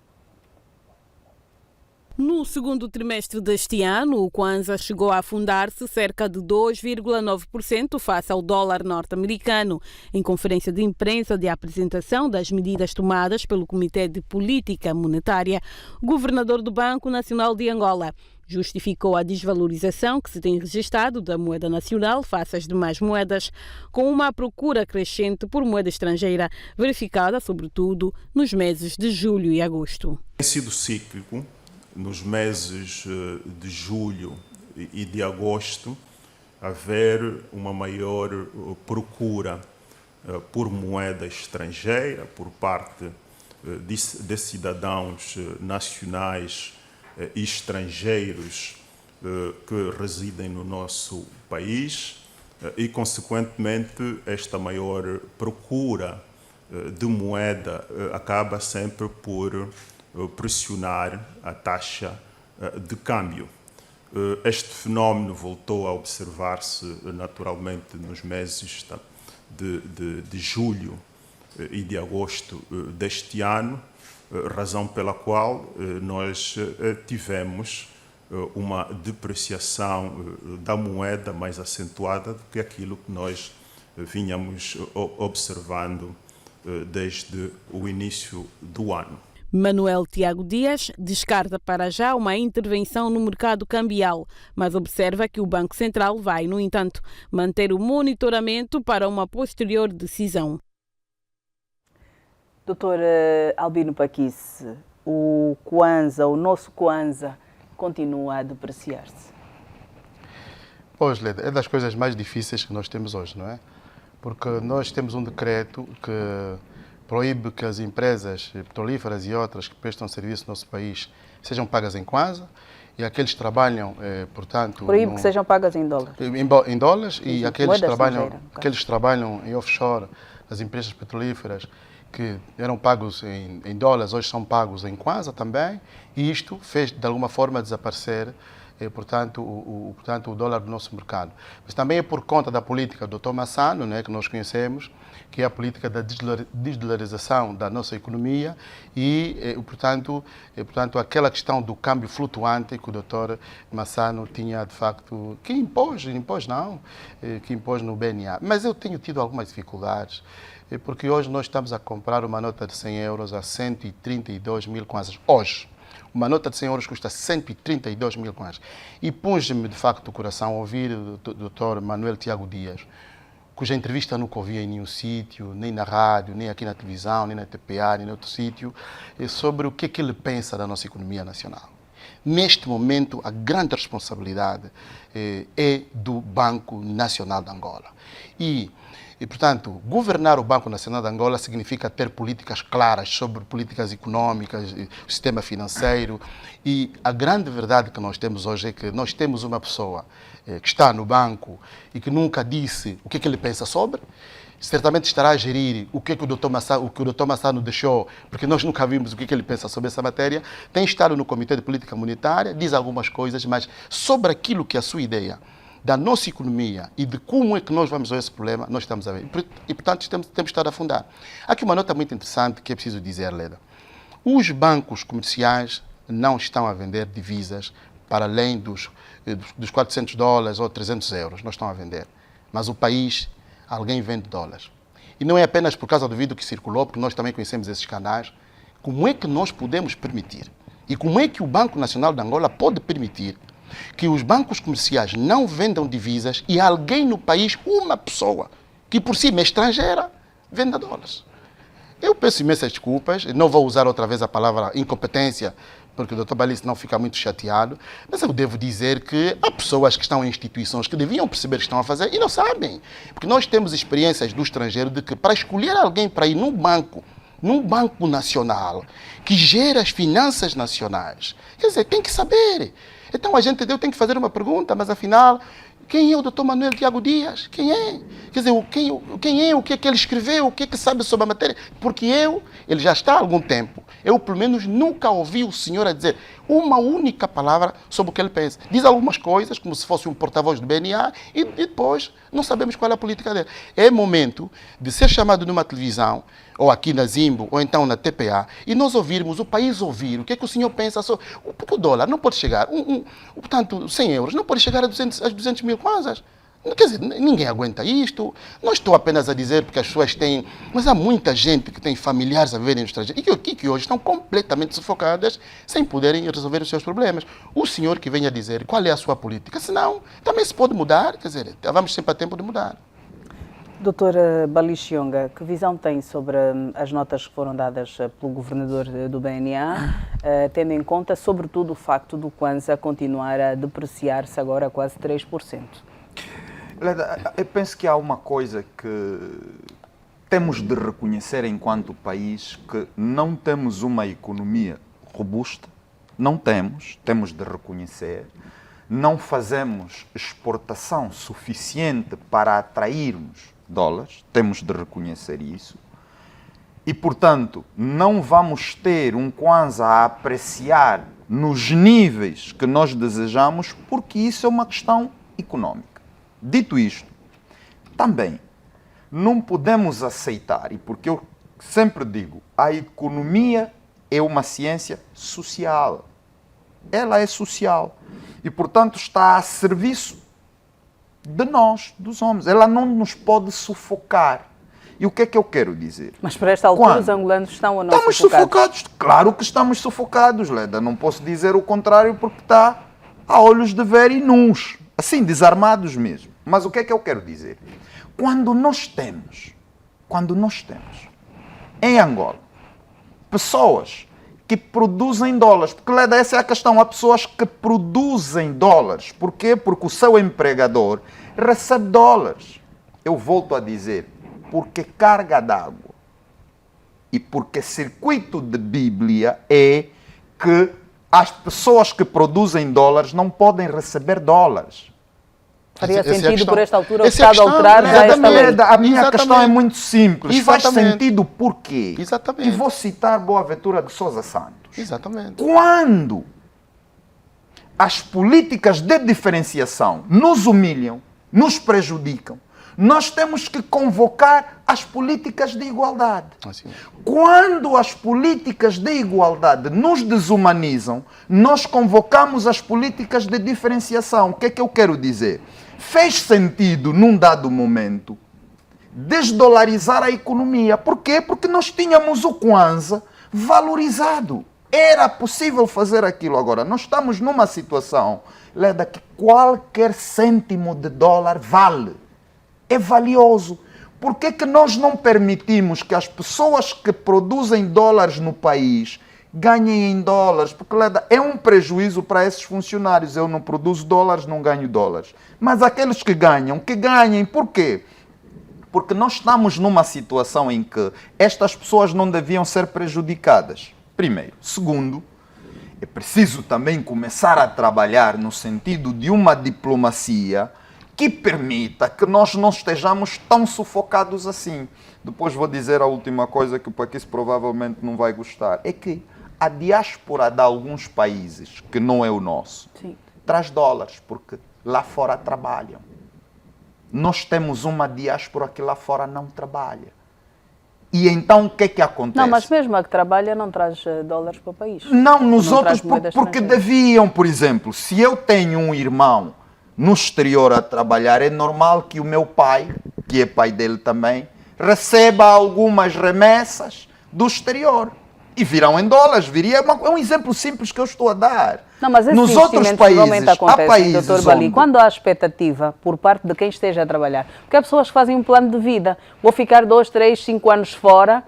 No segundo trimestre deste ano, o Kwanza chegou a afundar-se cerca de 2,9% face ao dólar norte-americano. Em conferência de imprensa de apresentação das medidas tomadas pelo Comitê de Política Monetária, o governador do Banco Nacional de Angola justificou a desvalorização que se tem registrado da moeda nacional face às demais moedas, com uma procura crescente por moeda estrangeira, verificada sobretudo nos meses de julho e agosto. Tem sido cíclico. Nos meses de julho e de agosto, haver uma maior procura por moeda estrangeira por parte de cidadãos nacionais e estrangeiros que residem no nosso país e, consequentemente, esta maior procura de moeda acaba sempre por pressionar a taxa de câmbio. Este fenómeno voltou a observar-se naturalmente nos meses de julho e de agosto deste ano, razão pela qual nós tivemos uma depreciação da moeda mais acentuada do que aquilo que nós vinhamos observando desde o início do ano. Manuel Tiago Dias descarta para já uma intervenção no mercado cambial, mas observa que o Banco Central vai, no entanto, manter o monitoramento para uma posterior decisão. Doutor Albino Paquice, o nosso Kwanza, continua a depreciar-se? Pois, Leda, é das coisas mais difíceis que nós temos hoje, não é? Porque nós temos um decreto que proíbe que as empresas petrolíferas e outras que prestam serviço no nosso país sejam pagas em Kwanza e aqueles que trabalham, portanto... Proíbe que sejam pagas em dólares. Em dólares e aqueles que trabalham em offshore, as empresas petrolíferas que eram pagos em dólares, hoje são pagos em Kwanza também, e isto fez de alguma forma desaparecer portanto, o dólar do nosso mercado. Mas também é por conta da política do Dr. Massano, né, que nós conhecemos, que é a política da desdolarização da nossa economia e, portanto, aquela questão do câmbio flutuante que o Dr. Massano tinha, de facto, que impôs no BNA. Mas eu tenho tido algumas dificuldades, porque hoje nós estamos a comprar uma nota de 100 euros a 132 mil kwanzas. Hoje. Uma nota de 100 euros custa 132 mil kwanzas. E punge-me, de facto, o coração a ouvir o Dr. Manuel Tiago Dias, cuja entrevista nunca ouvi em nenhum sítio, nem na rádio, nem aqui na televisão, nem na TPA, nem em outro sítio, sobre o que é que ele pensa da nossa economia nacional. Neste momento, a grande responsabilidade é do Banco Nacional de Angola. E, portanto, governar o Banco Nacional de Angola significa ter políticas claras sobre políticas econômicas, sistema financeiro. E a grande verdade que nós temos hoje é que nós temos uma pessoa que está no banco e que nunca disse o que é que ele pensa sobre. Certamente estará a gerir o que o Dr. Massano deixou, porque nós nunca vimos o que ele pensa sobre essa matéria. Tem estado no Comitê de Política Monetária, diz algumas coisas, mas sobre aquilo que é a sua ideia da nossa economia e de como é que nós vamos resolver esse problema, nós estamos a ver. E, portanto, temos estado a afundar. Há aqui uma nota muito interessante que é preciso dizer, Leda. Os bancos comerciais não estão a vender divisas para além dos $400 ou 300 euros. Não estão a vender. Mas o país, alguém vende dólares. E não é apenas por causa do vídeo que circulou, porque nós também conhecemos esses canais. Como é que nós podemos permitir? E como é que o Banco Nacional de Angola pode permitir que os bancos comerciais não vendam divisas e alguém no país, uma pessoa, que por cima é estrangeira, venda dólares? Eu peço imensas desculpas, não vou usar outra vez a palavra incompetência, porque o Dr. Balice não fica muito chateado, mas eu devo dizer que há pessoas que estão em instituições que deviam perceber o que estão a fazer e não sabem. Porque nós temos experiências do estrangeiro de que para escolher alguém para ir num banco nacional, que gera as finanças nacionais, quer dizer, tem que saber. Então a gente tem que fazer uma pergunta, mas afinal, quem é o Dr. Manuel Tiago Dias? Quem é? Quer dizer, quem é? O que é que ele escreveu? O que é que sabe sobre a matéria? Porque ele já está há algum tempo. Eu, pelo menos, nunca ouvi o senhor a dizer uma única palavra sobre o que ele pensa. Diz algumas coisas, como se fosse um porta-voz do BNA, e depois não sabemos qual é a política dele. É momento de ser chamado numa televisão, ou aqui na Zimbo, ou então na TPA, e nós ouvirmos, o país ouvir, o que é que o senhor pensa sobre... Porque o dólar não pode chegar, portanto, 100 euros, não pode chegar a 200 mil kwanzas. Quer dizer, ninguém aguenta isto. Não estou apenas a dizer porque as pessoas têm... Mas há muita gente que tem familiares a viverem no estrangeiro e que hoje estão completamente sufocadas sem poderem resolver os seus problemas. O senhor que venha dizer qual é a sua política, senão também se pode mudar, quer dizer, vamos sempre a tempo de mudar. Doutora Balixionga, que visão tem sobre as notas que foram dadas pelo governador do BNA, tendo em conta, sobretudo, o facto do Kwanza continuar a depreciar-se agora a quase 3%? Eu penso que há uma coisa que temos de reconhecer enquanto país, que não temos uma economia robusta, não temos de reconhecer, não fazemos exportação suficiente para atrairmos dólares, temos de reconhecer isso, e, portanto, não vamos ter um Kwanza a apreciar nos níveis que nós desejamos, porque isso é uma questão económica. Dito isto, também não podemos aceitar, e porque eu sempre digo, a economia é uma ciência social. Ela é social. E, portanto, está a serviço de nós, dos homens. Ela não nos pode sufocar. E o que é que eu quero dizer? Mas para esta altura os angolanos estão ou não Estamos sufocados. Claro que estamos sufocados, Leda. Não posso dizer o contrário porque está a olhos de ver e nus. Assim, desarmados mesmo. Mas o que é que eu quero dizer? Quando nós temos em Angola pessoas que produzem dólares, porque Leda, essa é a questão, há pessoas que produzem dólares. Por quê? Porque o seu empregador recebe dólares. Eu volto a dizer, porque carga d'água e porque circuito de Bíblia é que as pessoas que produzem dólares não podem receber dólares. Faria Essa é a sentido questão. por esta altura o Essa é a Estado questão, alterar já esta lei. A minha Exatamente. questão é muito simples. Faz Exatamente. sentido por quê? Exatamente. E vou citar Boaventura de Sousa Santos. Exatamente. Quando as políticas de diferenciação nos humilham, nos prejudicam, nós temos que convocar as políticas de igualdade. Assim. Quando as políticas de igualdade nos desumanizam, nós convocamos as políticas de diferenciação. O que é que eu quero dizer? Fez sentido, num dado momento, desdolarizar a economia. Por quê? Porque nós tínhamos o Kwanza valorizado. Era possível fazer aquilo. Agora, nós estamos numa situação, Leda, que qualquer cêntimo de dólar vale. É valioso. Por que que nós não permitimos que as pessoas que produzem dólares no país ganhem em dólares? Porque, Leda, é um prejuízo para esses funcionários. Eu não produzo dólares, não ganho dólares. Mas aqueles que ganhem. Por quê? Porque nós estamos numa situação em que estas pessoas não deviam ser prejudicadas. Primeiro. Segundo, é preciso também começar a trabalhar no sentido de uma diplomacia que permita que nós não estejamos tão sufocados assim. Depois vou dizer a última coisa que o Paquis provavelmente não vai gostar. É que a diáspora de alguns países, que não é o nosso, Sim, traz dólares, porque lá fora trabalham. Nós temos uma diáspora que lá fora não trabalha. E então o que é que acontece? não, mas mesmo a que trabalha não traz dólares para o país. Não, nos Não outros, traz moeda porque estrangeira. deviam, por exemplo, se eu tenho um irmão no exterior a trabalhar, é normal que o meu pai, que é pai dele também, receba algumas remessas do exterior. E virão em dólares, é um exemplo simples que eu estou a dar. Não, mas esses nos outros investimentos países, normalmente há acontecem, países Dr. Bali, onde... quando há expectativa por parte de quem esteja a trabalhar. Porque há pessoas que fazem um plano de vida. Vou ficar 2, 3, 5 anos fora,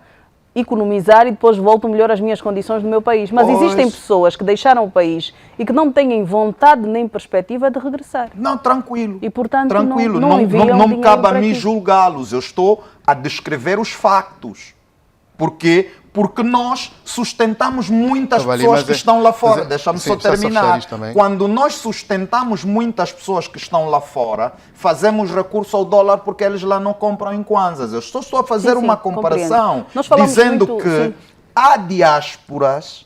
economizar e depois volto melhor às minhas condições no meu país. Mas Pois. existem pessoas que deixaram o país e que não têm vontade nem perspectiva de regressar. Não, tranquilo. E, portanto, tranquilo. não enviam me dinheiro cabe a para mim aqui. julgá-los. Eu estou a descrever os factos. Porquê? Porque nós sustentamos muitas Tá, Bali, pessoas mas que é- estão lá fora. mas é- Deixa-me sim, só precisa só fechar terminar. isto também. Quando nós sustentamos muitas pessoas que estão lá fora, fazemos recurso ao dólar porque eles lá não compram em kwanzas. Eu estou só a fazer Sim, sim, uma comparação, compreendo. Nós falamos dizendo muito, que sim. há diásporas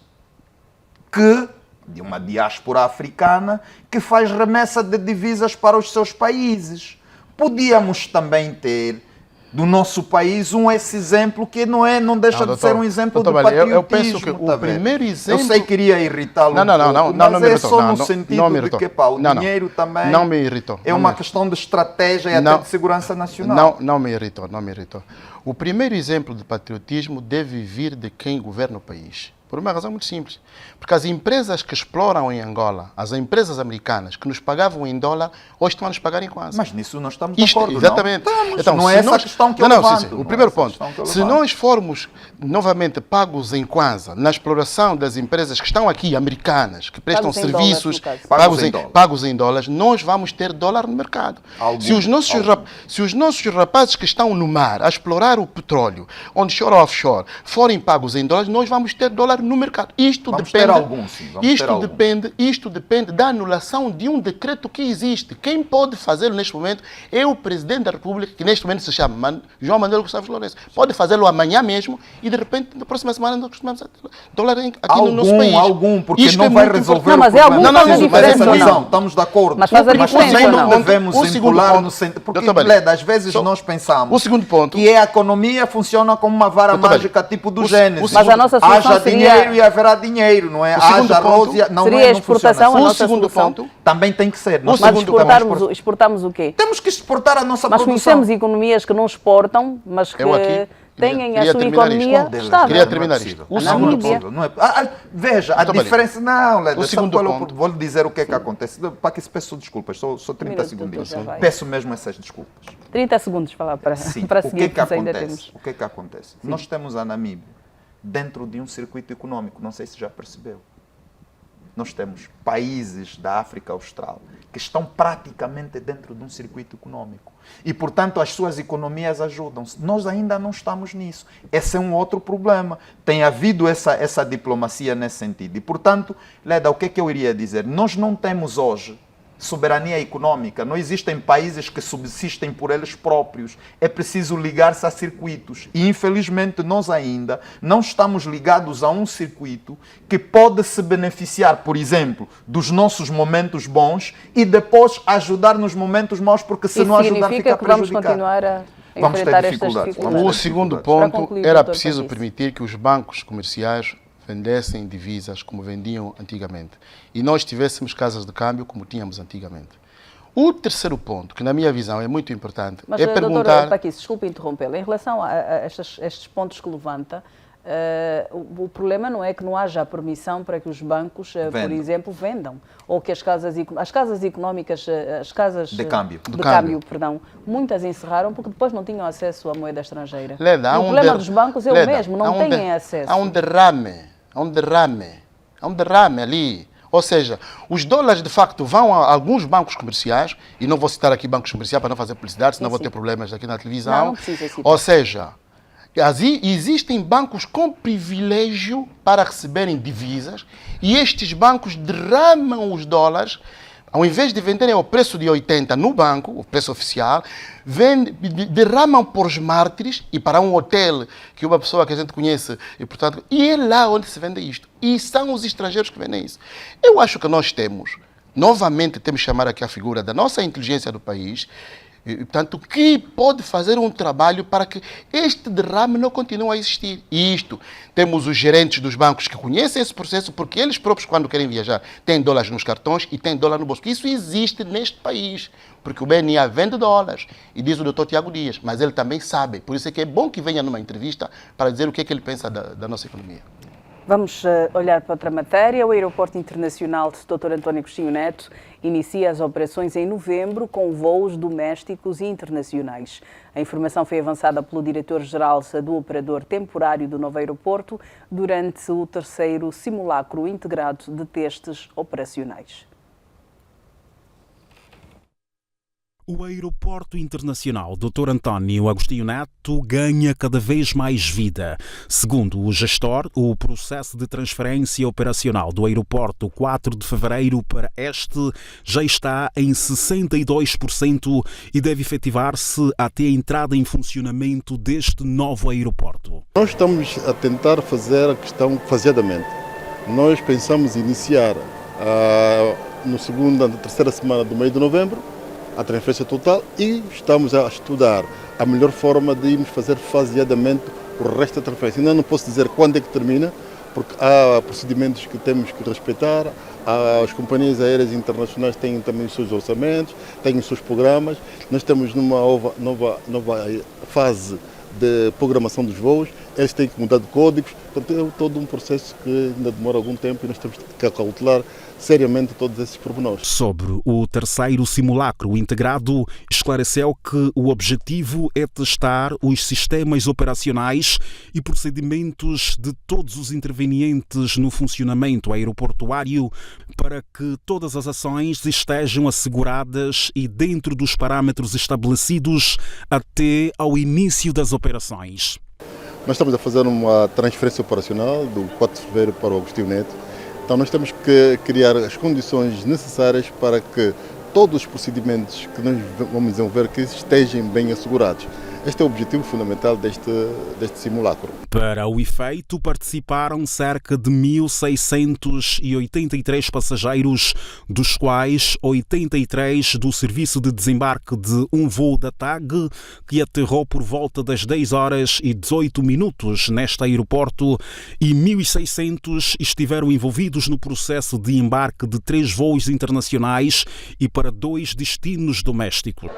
de uma diáspora africana que faz remessa de divisas para os seus países. Podíamos também ter do nosso país esse exemplo que não deixa Não, de doutor, ser um exemplo doutor de Bali, patriotismo. eu penso que o tá vendo? primeiro exemplo... Eu sei que iria irritá-lo Não, mas me é irritou. só Não, no não, sentido não me de irritou. que pá, o Não, não. dinheiro também Não me irritou. é Não uma me- questão de estratégia e Não. até de segurança nacional. Não me irritou. O primeiro exemplo de patriotismo deve vir de quem governa o país. Por uma razão muito simples. Porque as empresas que exploram em Angola, as empresas americanas que nos pagavam em dólar, hoje estão a nos pagar em kwanza. Mas nisso nós estamos de Isto, acordo, exatamente. não? Estamos. Então, Não se é essa a nós- questão que eu não, levanto. sim, sim. não O primeiro é essa a ponto. questão que eu Se levanto. nós formos novamente pagos em kwanza na exploração das empresas que estão aqui, americanas, que prestam Pagos em dólares, serviços no caso. pagos em dólares, nós vamos ter dólar no mercado. Se os nossos rapazes que estão no mar a explorar o petróleo, onshore ou offshore, forem pagos em dólares, nós vamos ter dólar no mercado. Isto Vamos depende. ter alguns, sim, vamos ter alguns. Isto depende da anulação de um decreto que existe. Quem pode fazê-lo neste momento é o Presidente da República, que neste momento se chama João Manuel Gustavo Lourenço. Pode fazê-lo amanhã mesmo e, de repente, na próxima semana, nós costumamos dólar aqui no nosso país. Porque Isto não é vai muito resolver Não, mas é o algum problema. que faz a Mas essa diferença, visão, não? estamos de acordo. Mas faz a diferença, também não? não devemos O segundo vincular ponto. no sentido... Porque, Doutor Bali, Leda, às vezes só- nós pensamos o segundo ponto. que a economia funciona como uma vara Doutor Bali, mágica tipo do o Gênesis. Mas a nossa solução Haja seria dinheiro e haverá dinheiro, não é? Haja arroz, não seria é, a exportação não a o nossa segundo solução? ponto, também tem que ser. Mas exportamos o quê? Temos que exportar a nossa Mas produção. conhecemos economias que não exportam, mas que Eu aqui têm a queria sua terminar economia isto. estável. Queria terminar isto. O O segundo segundo Namíbia. possível, não é? Veja, a Muito diferença... Não, Leda, O segundo ponto. vou lhe dizer o que é que acontece. Para que se peço desculpas, só 30 minuto, segundinhos. já vai. Peço mesmo essas desculpas. 30 segundos para Sim, para o que seguir, é que porque ainda acontece? temos. O que é que acontece? Nós temos a Namíbia dentro de um circuito econômico, não sei se já percebeu. Nós temos países da África Austral que estão praticamente dentro de um circuito econômico. E, portanto, as suas economias ajudam-se. Nós ainda não estamos nisso. Esse é um outro problema. Tem havido essa diplomacia nesse sentido. E, portanto, Leda, o que é que eu iria dizer? Nós não temos hoje soberania econômica. Não existem países que subsistem por eles próprios. É preciso ligar-se a circuitos. E, infelizmente, nós ainda não estamos ligados a um circuito que pode se beneficiar, por exemplo, dos nossos momentos bons e depois ajudar nos momentos maus, porque se não ajudar, fica que vamos prejudicado. continuar a Vamos ter enfrentar estas dificuldades. dificuldades. O segundo Para ponto concluir, era Dr. preciso Paquice. permitir que os bancos comerciais vendessem divisas como vendiam antigamente e nós tivéssemos casas de câmbio como tínhamos antigamente. O terceiro ponto, que na minha visão é muito importante, Mas, é Dr. perguntar... Paquice, desculpe interrompê-lo. Em relação a estes pontos que levanta, o problema não é que não haja a permissão para que os bancos, por exemplo, vendam. Ou que as casas económicas, as casas de câmbio, perdão, muitas encerraram porque depois não tinham acesso à moeda estrangeira. Leda, o problema dos bancos é o mesmo, não têm acesso. Há um derrame ali. Ou seja, os dólares de facto vão a alguns bancos comerciais, e não vou citar aqui bancos comerciais para não fazer publicidade, senão vou ter problemas aqui na televisão. Não precisa citar. Ou seja, existem bancos com privilégio para receberem divisas e estes bancos derramam os dólares. Ao invés de venderem ao preço de 80 no banco, o preço oficial, derramam por os mártires e para um hotel que uma pessoa que a gente conhece, e, portanto, e é lá onde se vende isto. E são os estrangeiros que vendem isso. Eu acho que nós novamente temos que chamar aqui a figura da nossa inteligência do país, e, portanto, que pode fazer um trabalho para que este derrame não continue a existir. E isto, temos os gerentes dos bancos que conhecem esse processo, porque eles próprios, quando querem viajar, têm dólares nos cartões e têm dólar no bolso. Isso existe neste país, porque o BNA vende dólares, e diz o Dr. Tiago Dias, mas ele também sabe. Por isso é que é bom que venha numa entrevista para dizer o que é que ele pensa da nossa economia. Vamos olhar para outra matéria. O Aeroporto Internacional de Dr. António Agostinho Neto inicia as operações em novembro com voos domésticos e internacionais. A informação foi avançada pelo diretor-geral do operador temporário do novo aeroporto durante o terceiro simulacro integrado de testes operacionais. O Aeroporto Internacional Dr. António Agostinho Neto ganha cada vez mais vida. Segundo o gestor, o processo de transferência operacional do aeroporto 4 de fevereiro para este já está em 62% e deve efetivar-se até a entrada em funcionamento deste novo aeroporto. Nós estamos a tentar fazer a questão faseadamente. Nós pensamos iniciar na segunda, na terceira semana do mês de novembro a transferência total e estamos a estudar a melhor forma de irmos fazer faseadamente o resto da transferência. Ainda não posso dizer quando é que termina, porque há procedimentos que temos que respeitar, as companhias aéreas internacionais têm também os seus orçamentos, têm os seus programas. Nós estamos numa nova fase de programação dos voos, eles têm que mudar de códigos, portanto é todo um processo que ainda demora algum tempo e nós temos que calcular seriamente todos esses pormenores. Sobre o terceiro simulacro integrado, esclareceu que o objetivo é testar os sistemas operacionais e procedimentos de todos os intervenientes no funcionamento aeroportuário para que todas as ações estejam asseguradas e dentro dos parâmetros estabelecidos até ao início das operações. Nós estamos a fazer uma transferência operacional do 4 de fevereiro para o Agostinho Neto. Então nós temos que criar as condições necessárias para que todos os procedimentos que nós vamos desenvolver que estejam bem assegurados. Este é o objetivo fundamental deste simulacro. Para o efeito, participaram cerca de 1.683 passageiros, dos quais 83 do serviço de desembarque de um voo da TAG, que aterrou por volta das 10 horas e 18 minutos neste aeroporto, e 1.600 estiveram envolvidos no processo de embarque de 3 voos internacionais e para 2 destinos domésticos.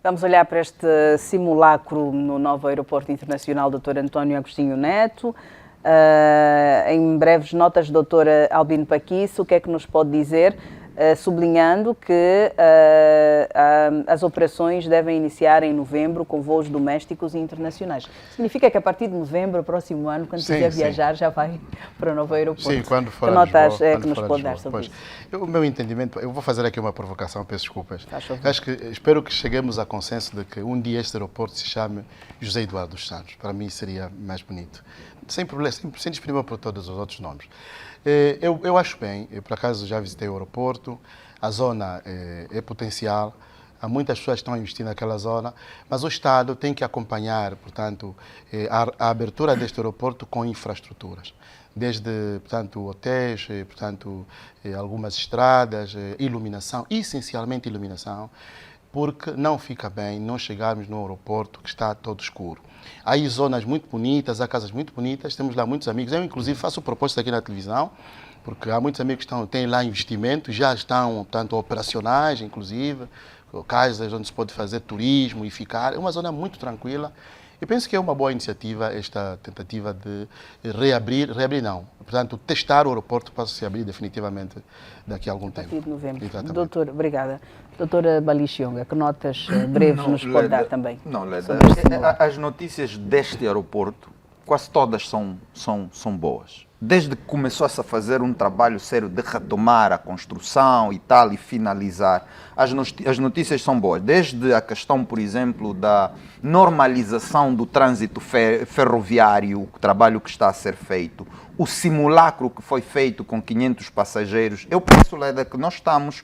Vamos olhar para este simulacro no novo Aeroporto Internacional Dr. António Agostinho Neto. Em breves notas, Dr. Albino Paquiço, o que é que nos pode dizer, sublinhando que as operações devem iniciar em novembro com voos domésticos e internacionais. Significa que a partir de novembro, próximo ano, quando quiser viajar, já vai para o novo aeroporto. Sim, quando for que notas é que nos pode dar sobre isso? O meu entendimento, eu vou fazer aqui uma provocação, peço desculpas. Espero que cheguemos a consenso de que um dia este aeroporto se chame José Eduardo dos Santos. Para mim seria mais bonito. Sem problema, sem discriminar por todos os outros nomes. Eu acho bem, eu por acaso já visitei o aeroporto, a zona é potencial, há muitas pessoas que estão a investir naquela zona, mas o Estado tem que acompanhar, portanto, a abertura deste aeroporto com infraestruturas. Desde, portanto, hotéis, portanto, algumas estradas, iluminação, essencialmente iluminação, porque não fica bem nós chegarmos no aeroporto que está todo escuro. Há aí zonas muito bonitas, há casas muito bonitas, temos lá muitos amigos. Eu, inclusive, faço propostas aqui na televisão, porque há muitos amigos que têm lá investimentos, já estão, portanto, operacionais, inclusive, casas onde se pode fazer turismo e ficar. É uma zona muito tranquila. Eu penso que é uma boa iniciativa esta tentativa de reabrir não, portanto, testar o aeroporto para se abrir definitivamente daqui a algum tempo. A partir de novembro. Doutor, obrigada. Doutora Balixionga, que notas breves nos pode dar também? Não, Leda, as notícias deste aeroporto, quase todas são boas. Desde que começou-se a fazer um trabalho sério de retomar a construção e tal, e finalizar, as notícias são boas. Desde a questão, por exemplo, da normalização do trânsito ferroviário, o trabalho que está a ser feito, o simulacro que foi feito com 500 passageiros. Eu penso, Leda, que nós estamos,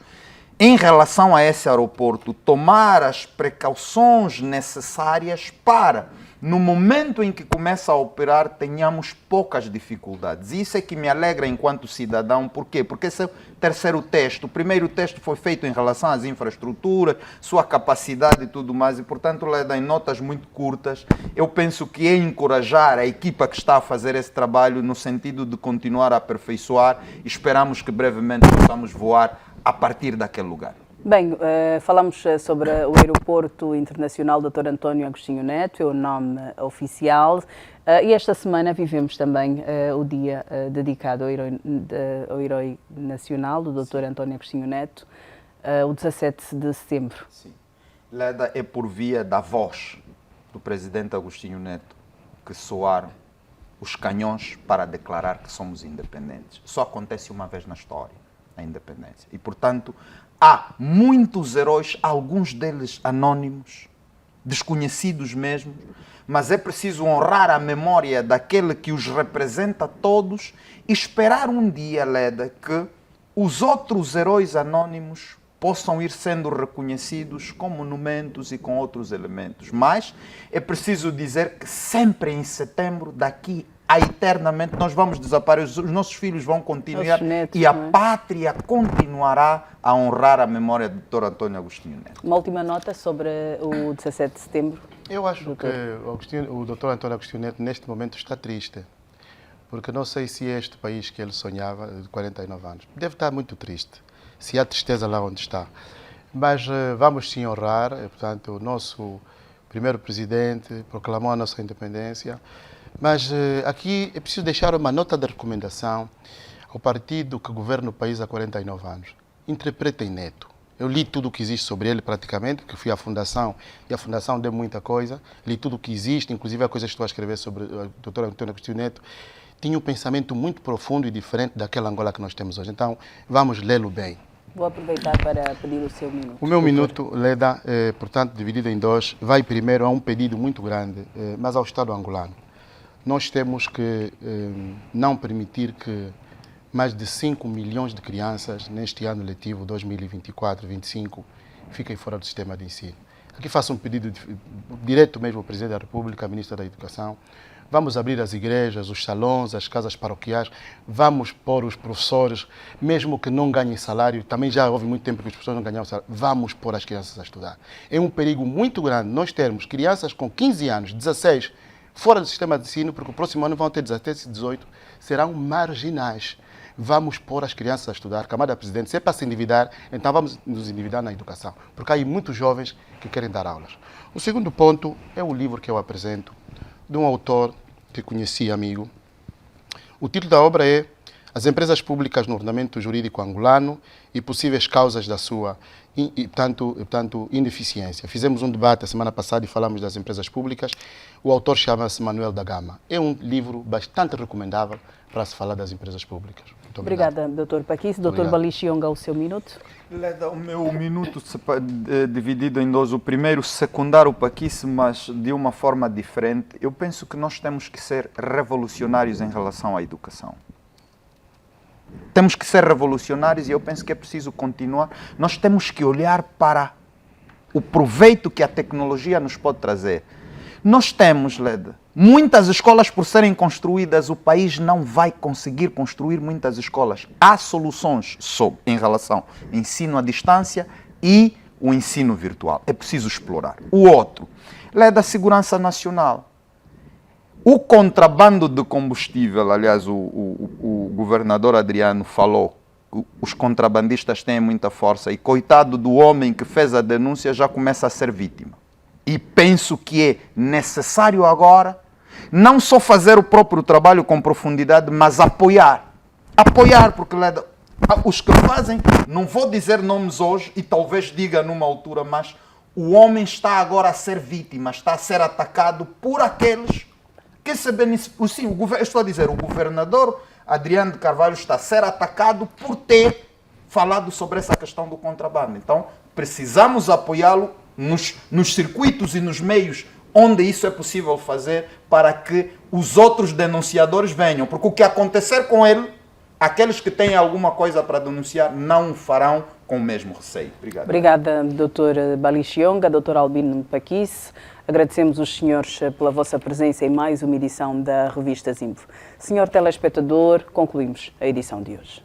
em relação a esse aeroporto, tomar as precauções necessárias para, no momento em que começa a operar, tenhamos poucas dificuldades. E isso é que me alegra enquanto cidadão. Por quê? Porque esse é o terceiro teste. O primeiro teste foi feito em relação às infraestruturas, sua capacidade e tudo mais. E, portanto, Leda, em notas muito curtas, eu penso que é encorajar a equipa que está a fazer esse trabalho no sentido de continuar a aperfeiçoar. Esperamos que brevemente possamos voar a partir daquele lugar. Bem, falamos sobre o Aeroporto Internacional Dr. António Agostinho Neto, é o nome oficial, e esta semana vivemos também o dia dedicado ao Herói Nacional, do Dr. António Agostinho Neto, o 17 de setembro. Sim. Leda, é por via da voz do Presidente Agostinho Neto que soaram os canhões para declarar que somos independentes. Só acontece uma vez na história, a independência. E, portanto, há muitos heróis, alguns deles anónimos, desconhecidos mesmo, mas é preciso honrar a memória daquele que os representa todos e esperar um dia, Leda, que os outros heróis anónimos possam ir sendo reconhecidos com monumentos e com outros elementos. Mas é preciso dizer que sempre em setembro, daqui a eternamente, nós vamos desaparecer, os nossos filhos vão continuar netos, e a pátria continuará a honrar a memória do Dr. António Agostinho Neto. Uma última nota sobre o 17 de setembro. Eu acho que o Dr. António Agostinho Neto neste momento está triste, porque não sei se é este país que ele sonhava de 49 anos. Deve estar muito triste, se há tristeza lá onde está. Mas vamos sim honrar, portanto, o nosso primeiro presidente proclamou a nossa independência. Mas aqui é preciso deixar uma nota de recomendação ao partido que governa o país há 49 anos. Interpretem Neto. Eu li tudo o que existe sobre ele praticamente, porque fui à Fundação e a Fundação deu muita coisa. Li tudo o que existe, inclusive a coisa que estou a escrever sobre o Dr. António Agostinho Neto. Tinha um pensamento muito profundo e diferente daquela Angola que nós temos hoje. Então, vamos lê-lo bem. Vou aproveitar para pedir o seu minuto. O meu minuto, Leda, portanto, dividido em dois, vai primeiro a um pedido muito grande, mas ao Estado angolano. Nós temos que não permitir que mais de 5 milhões de crianças, neste ano letivo 2024-25, fiquem fora do sistema de ensino. Aqui faço um pedido direto mesmo ao Presidente da República, à Ministra da Educação. Vamos abrir as igrejas, os salões, as casas paroquiais, vamos pôr os professores, mesmo que não ganhem salário, também já houve muito tempo que os professores não ganhavam salário, vamos pôr as crianças a estudar. É um perigo muito grande nós termos crianças com 15 anos, 16, fora do sistema de ensino, porque o próximo ano vão ter 17 e 18, serão marginais. Vamos pôr as crianças a estudar. Camada Presidente, se é para se endividar, então vamos nos endividar na educação, porque há aí muitos jovens que querem dar aulas. O segundo ponto é o livro que eu apresento, de um autor que conheci, amigo. O título da obra é As Empresas Públicas no Ordenamento Jurídico Angolano e Possíveis Causas da Sua ineficiência. Fizemos um debate a semana passada e falamos das empresas públicas. O autor chama-se Manuel da Gama. É um livro bastante recomendável para se falar das empresas públicas. Muito obrigada, Dr. Paquice. Dr. Balixionga, o seu minuto. Leda, o meu minuto dividido em dois. O primeiro, secundar o Paquice, mas de uma forma diferente. Eu penso que nós temos que ser revolucionários em relação à educação. Temos que ser revolucionários e eu penso que é preciso continuar. Nós temos que olhar para o proveito que a tecnologia nos pode trazer. Nós temos, Leda, muitas escolas por serem construídas, o país não vai conseguir construir muitas escolas. Há soluções em relação ao ensino à distância e o ensino virtual. É preciso explorar. O outro, Leda, segurança nacional. O contrabando de combustível, aliás, o governador Adriano falou, os contrabandistas têm muita força e coitado do homem que fez a denúncia já começa a ser vítima. E penso que é necessário agora não só fazer o próprio trabalho com profundidade, mas apoiar. Apoiar, porque os que fazem, não vou dizer nomes hoje e talvez diga numa altura, mas o homem está agora a ser vítima, está a ser atacado por aqueles que se beneficiam. Sim, estou a dizer, o governador Adriano de Carvalho está a ser atacado por ter falado sobre essa questão do contrabando. Então, precisamos apoiá-lo nos circuitos e nos meios onde isso é possível fazer para que os outros denunciadores venham. Porque o que acontecer com ele, aqueles que têm alguma coisa para denunciar não o farão com o mesmo receio. Obrigado. Obrigada, Dr. Balixionga, Dr. Albino Paquice. Agradecemos os senhores pela vossa presença em mais uma edição da revista Zimbo. Senhor telespectador, concluímos a edição de hoje.